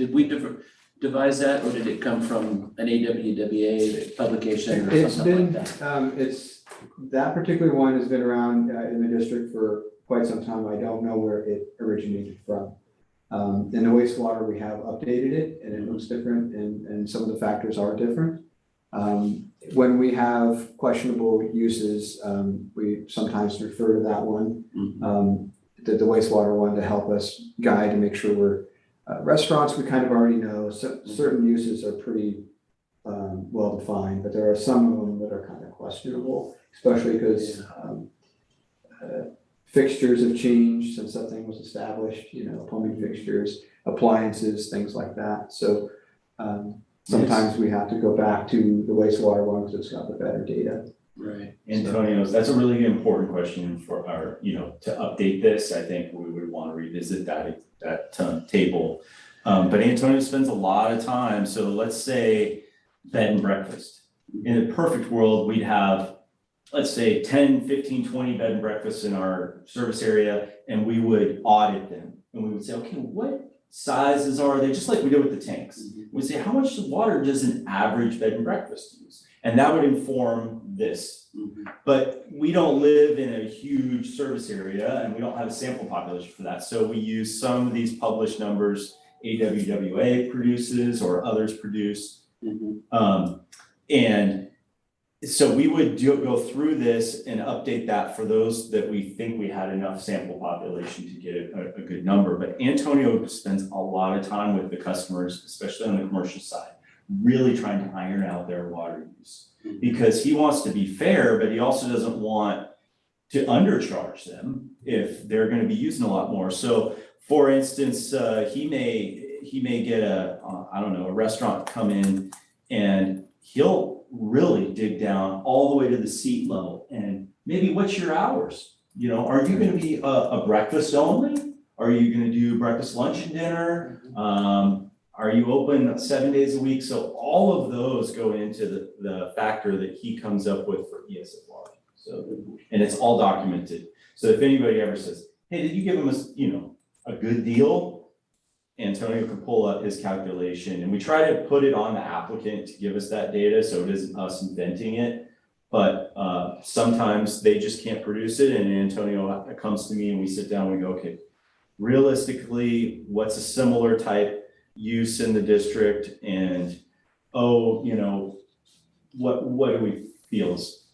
devise that, or did it come from an AWWA publication or It's something been, like that? that particular one has been around in the district for quite some time. I don't know where it originated from. In the wastewater, we have updated it and it looks different, and some of the factors are different. When we have questionable uses, we sometimes refer to that one, the wastewater one, to help us guide and make sure we're, restaurants we kind of already know. So certain uses are pretty well defined, but there are some of them that are kind of questionable, especially because fixtures have changed since that thing was established, plumbing fixtures, appliances, things like that. So sometimes we have to go back to the wastewater one because it's got the better data. Right. Antonio, that's a really important question for our, to update this. I think we would want to revisit that table. But Antonio spends a lot of time. So let's say bed and breakfast. In a perfect world, we'd have, let's say 10, 15, 20 bed and breakfasts in our service area, and we would audit them. And we would say, okay, what sizes are they? Just like we did with the tanks. We'd say, how much water does an average bed and breakfast use? And that would inform this. But we don't live in a huge service area, and we don't have a sample population for that. So we use some of these published numbers AWWA produces or others produce. And so we would go through this and update that for those that we think we had enough sample population to get a good number. But Antonio spends a lot of time with the customers, especially on the commercial side, really trying to iron out their water use. Because he wants to be fair, but he also doesn't want to undercharge them if they're going to be using a lot more. So for instance, he may get a restaurant come in, and he'll really dig down all the way to the seat level. And maybe what's your hours? Are you going to be a breakfast only? Are you going to do breakfast, lunch, and dinner? Are you open 7 days a week? So all of those go into the factor that he comes up with for ESFR. So, and it's all documented. So if anybody ever says, hey, did you give him a good deal? Antonio can pull up his calculation, and we try to put it on the applicant to give us that data, so it isn't us inventing it. But sometimes they just can't produce it, and Antonio comes to me and we sit down and we go, okay, realistically, what's a similar type use in the district, and what do we feel is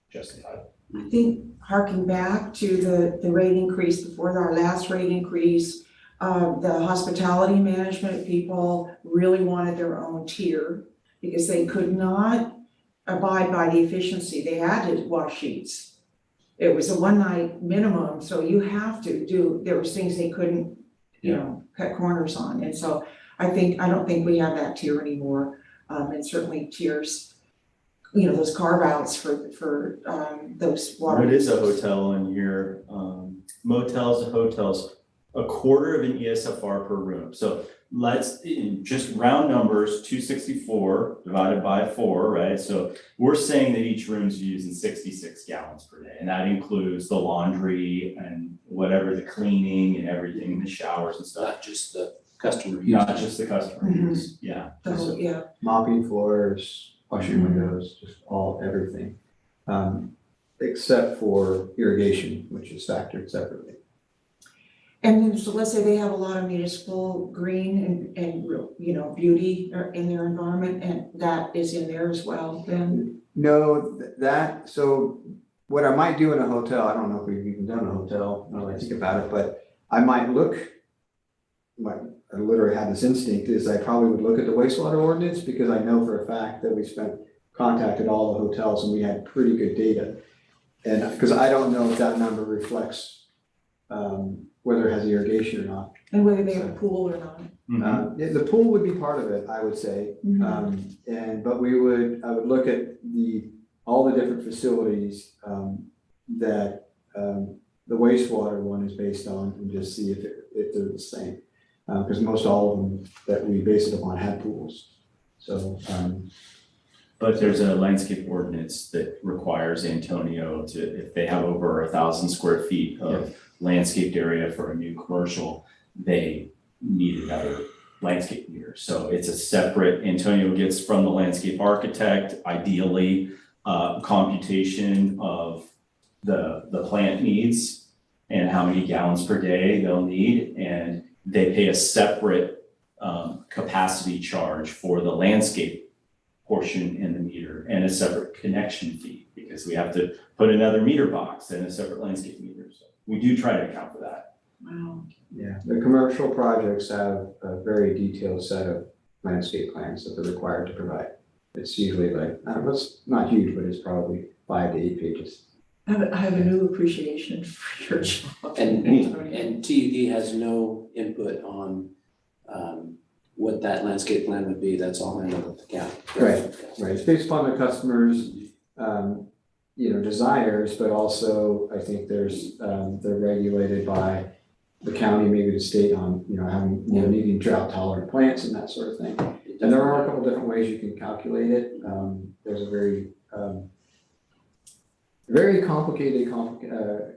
justified? I think harking back to the rate increase before our last rate increase, the hospitality management people really wanted their own tier because they could not abide by the efficiency. They had to wash sheets. It was a one night minimum, so you have to do, there was things they couldn't cut corners on. And so I don't think we have that tier anymore. And certainly tiers, those carve outs for those water. What is a users. hotel in your motels, hotels, a quarter of an ESFR per room. So let's, in just round numbers, 264 divided by 4, right? So we're saying that each room's using 66 gallons per day, and that includes the laundry and whatever, the cleaning and everything, the showers and stuff. Not just the customer use. Not just the customer Mhm. use, yeah. So, yeah, Mopping floors, washing Mhm. windows, just everything. Except for irrigation, which is factored separately. and then, so let's say they have a lot of municipal green and beauty in their environment, and that is in there as well, then. No, so what I might do in a hotel, I don't know if we've even done a hotel, now that I think about it, but I might I literally had this instinct, is I probably would look at the wastewater ordinance, because I know for a fact that we contacted all the hotels and we had pretty good data. And, because I don't know if that number reflects, whether it has irrigation or not. And whether they have a pool or not. Mhm. The pool would be part of it, I would say. Mhm. But I would look at all the different facilities, that, the wastewater one is based on, and just see if they're the same. Because most all of them that we base it upon had pools. So, But there's a landscape ordinance that requires Antonio to, if they have over 1,000 square feet of landscaped area for a new commercial, they need another landscape meter. So it's a separate, Antonio gets from the landscape architect, ideally, computation of the plant needs and how many gallons per day they'll need, and they pay a separate capacity charge for the landscape portion in the meter, and a separate connection fee, because we have to put another meter box and a separate landscape meter. So we do try to account for that. Wow. yeah, the commercial projects have a very detailed set of landscape plans that they're required to provide. It's usually like, it's not huge, but it's probably 5 to 8 pages. I have a new appreciation for your job. And TUD has no input on what that landscape plan would be, that's all handled at the county. Right. Right, it's based upon the customer's, desires, but also I think they're regulated by the county, maybe the state on, having, needing drought tolerant plants and that sort of thing. And there are a couple different ways you can calculate it. There's a very complicated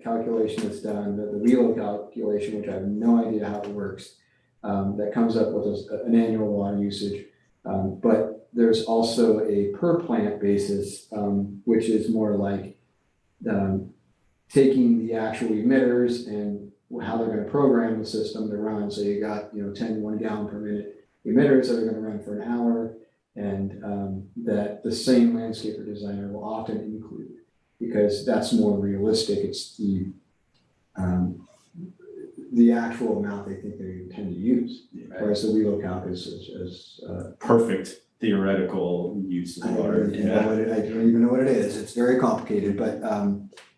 calculation that's done, the WELO calculation, which I have no idea how it works, that comes up with an annual water usage. But there's also a per plant basis, which is more like taking the actual emitters and how they're going to program the system to run. So you got 10 1 gallon per minute emitters that are going to run for an hour, and that the same landscaper designer will often include, because that's more realistic. It's the actual amount they think they intend to use, whereas the WELO calc is Perfect theoretical use of I don't water. even know what it is. It's very complicated, but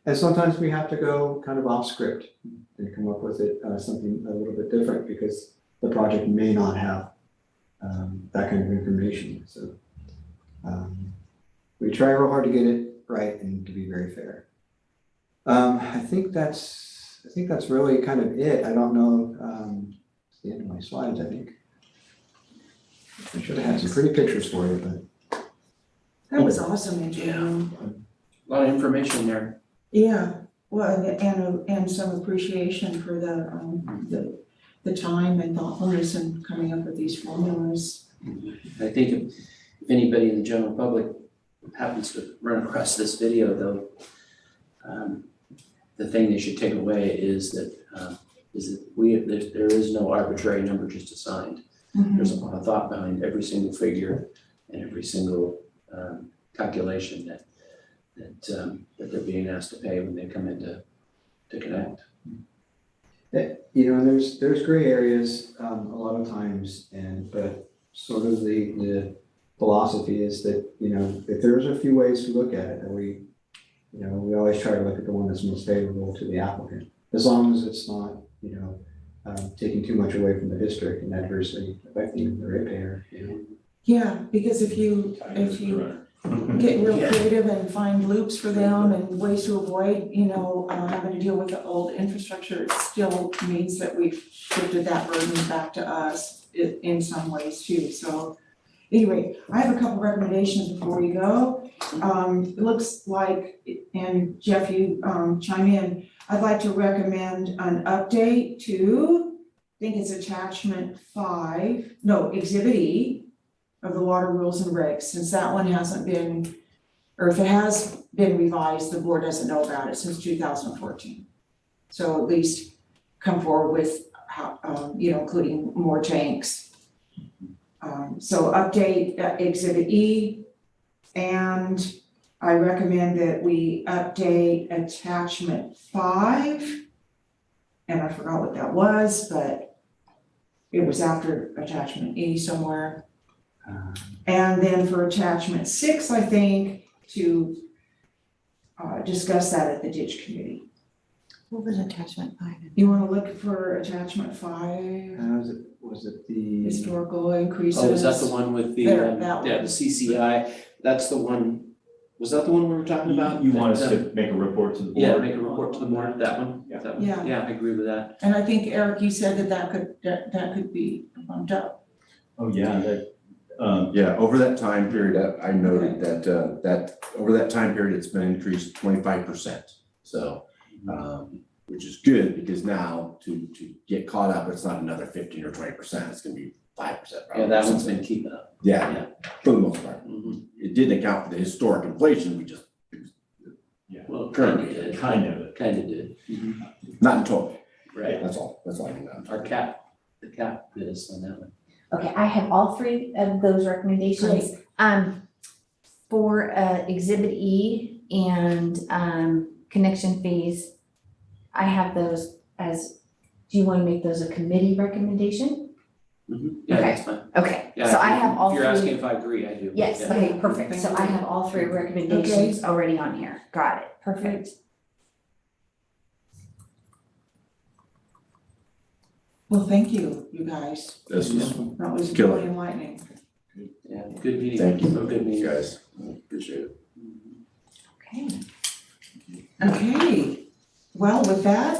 and sometimes we have to go kind of off script and come up with something a little bit different, because the project may not have that kind of information. So we try real hard to get it right and to be very fair. I think that's really kind of it. I don't know. It's the end of my slides, I think. I should have had some pretty pictures for you, but. That was awesome, Antonio. A lot of information there. Yeah, well, and some appreciation for the time and thoughtfulness in coming up with these formulas. I think if anybody in the general public happens to run across this video, though, the thing they should take away is that there is no arbitrary number just assigned. There's a lot of thought behind every single figure and every single calculation that they're being asked to pay when they come in to connect. And there's gray areas a lot of times, but sort of the philosophy is that, if there's a few ways to look at it, and we always try to look at the one that's most favorable to the applicant, as long as it's not, taking too much away from the district and adversely affecting the ratepayer, you know? Yeah, because if you get real creative and find loops for them and ways to avoid, having to deal with the old infrastructure, it still means that we've shifted that burden back to us in some ways too, so. Anyway, I have a couple recommendations before we go. It looks like, and Jeff, you chime in, I'd like to recommend an update to, I think it's Exhibit E of the water rules and regs, since that one hasn't been, or if it has been revised, the board doesn't know about it since 2014. So at least come forward with how, including more tanks. So update Exhibit E, and I recommend that we update Attachment 5. And I forgot what that was, but it was after Attachment E somewhere. And then for Attachment 6, I think, to discuss that at the ditch committee. What was attachment 5? You wanna look for Attachment 5, Was it the? historical increases? Oh, is that the one with the, There, that yeah, one. the CCI, that's the one, was that the one we were talking about? You want us That, to make a report to the board? yeah, make a report to the board, that one? Yeah. That one? Yeah. Yeah, I agree with that. And I think, Eric, you said that could be bumped up. Oh, yeah, that, Yeah, over that time period, I noted that over that time period, it's been increased 25%. So, which is good because now to get caught up, it's not another 15 or 20%, it's gonna be 5% probably. Yeah, that one's been keeping up. Yeah, for the most part. Mhm. It didn't account for the historic inflation, we just, Well, Currently, did. kind Kinda did. not in total, Right. that's all I can know. Our the cap bid us on that one. Okay, I have all three of those recommendations. For Exhibit E and connection fees, I have those as, do you wanna make those a committee recommendation? Yeah, Okay. that's fine. Okay, Yeah, so I have all If three. you're asking if I agree, I do. Yes, Yeah. okay, perfect. Thank So I you. have all three recommendations already on here. Got it. Perfect. Well, thank you, you guys. This is, That was Killer. really enlightening. Yeah, good meeting. thank you, Oh, good meeting. guys, appreciate it. Okay. Okay, well, with that,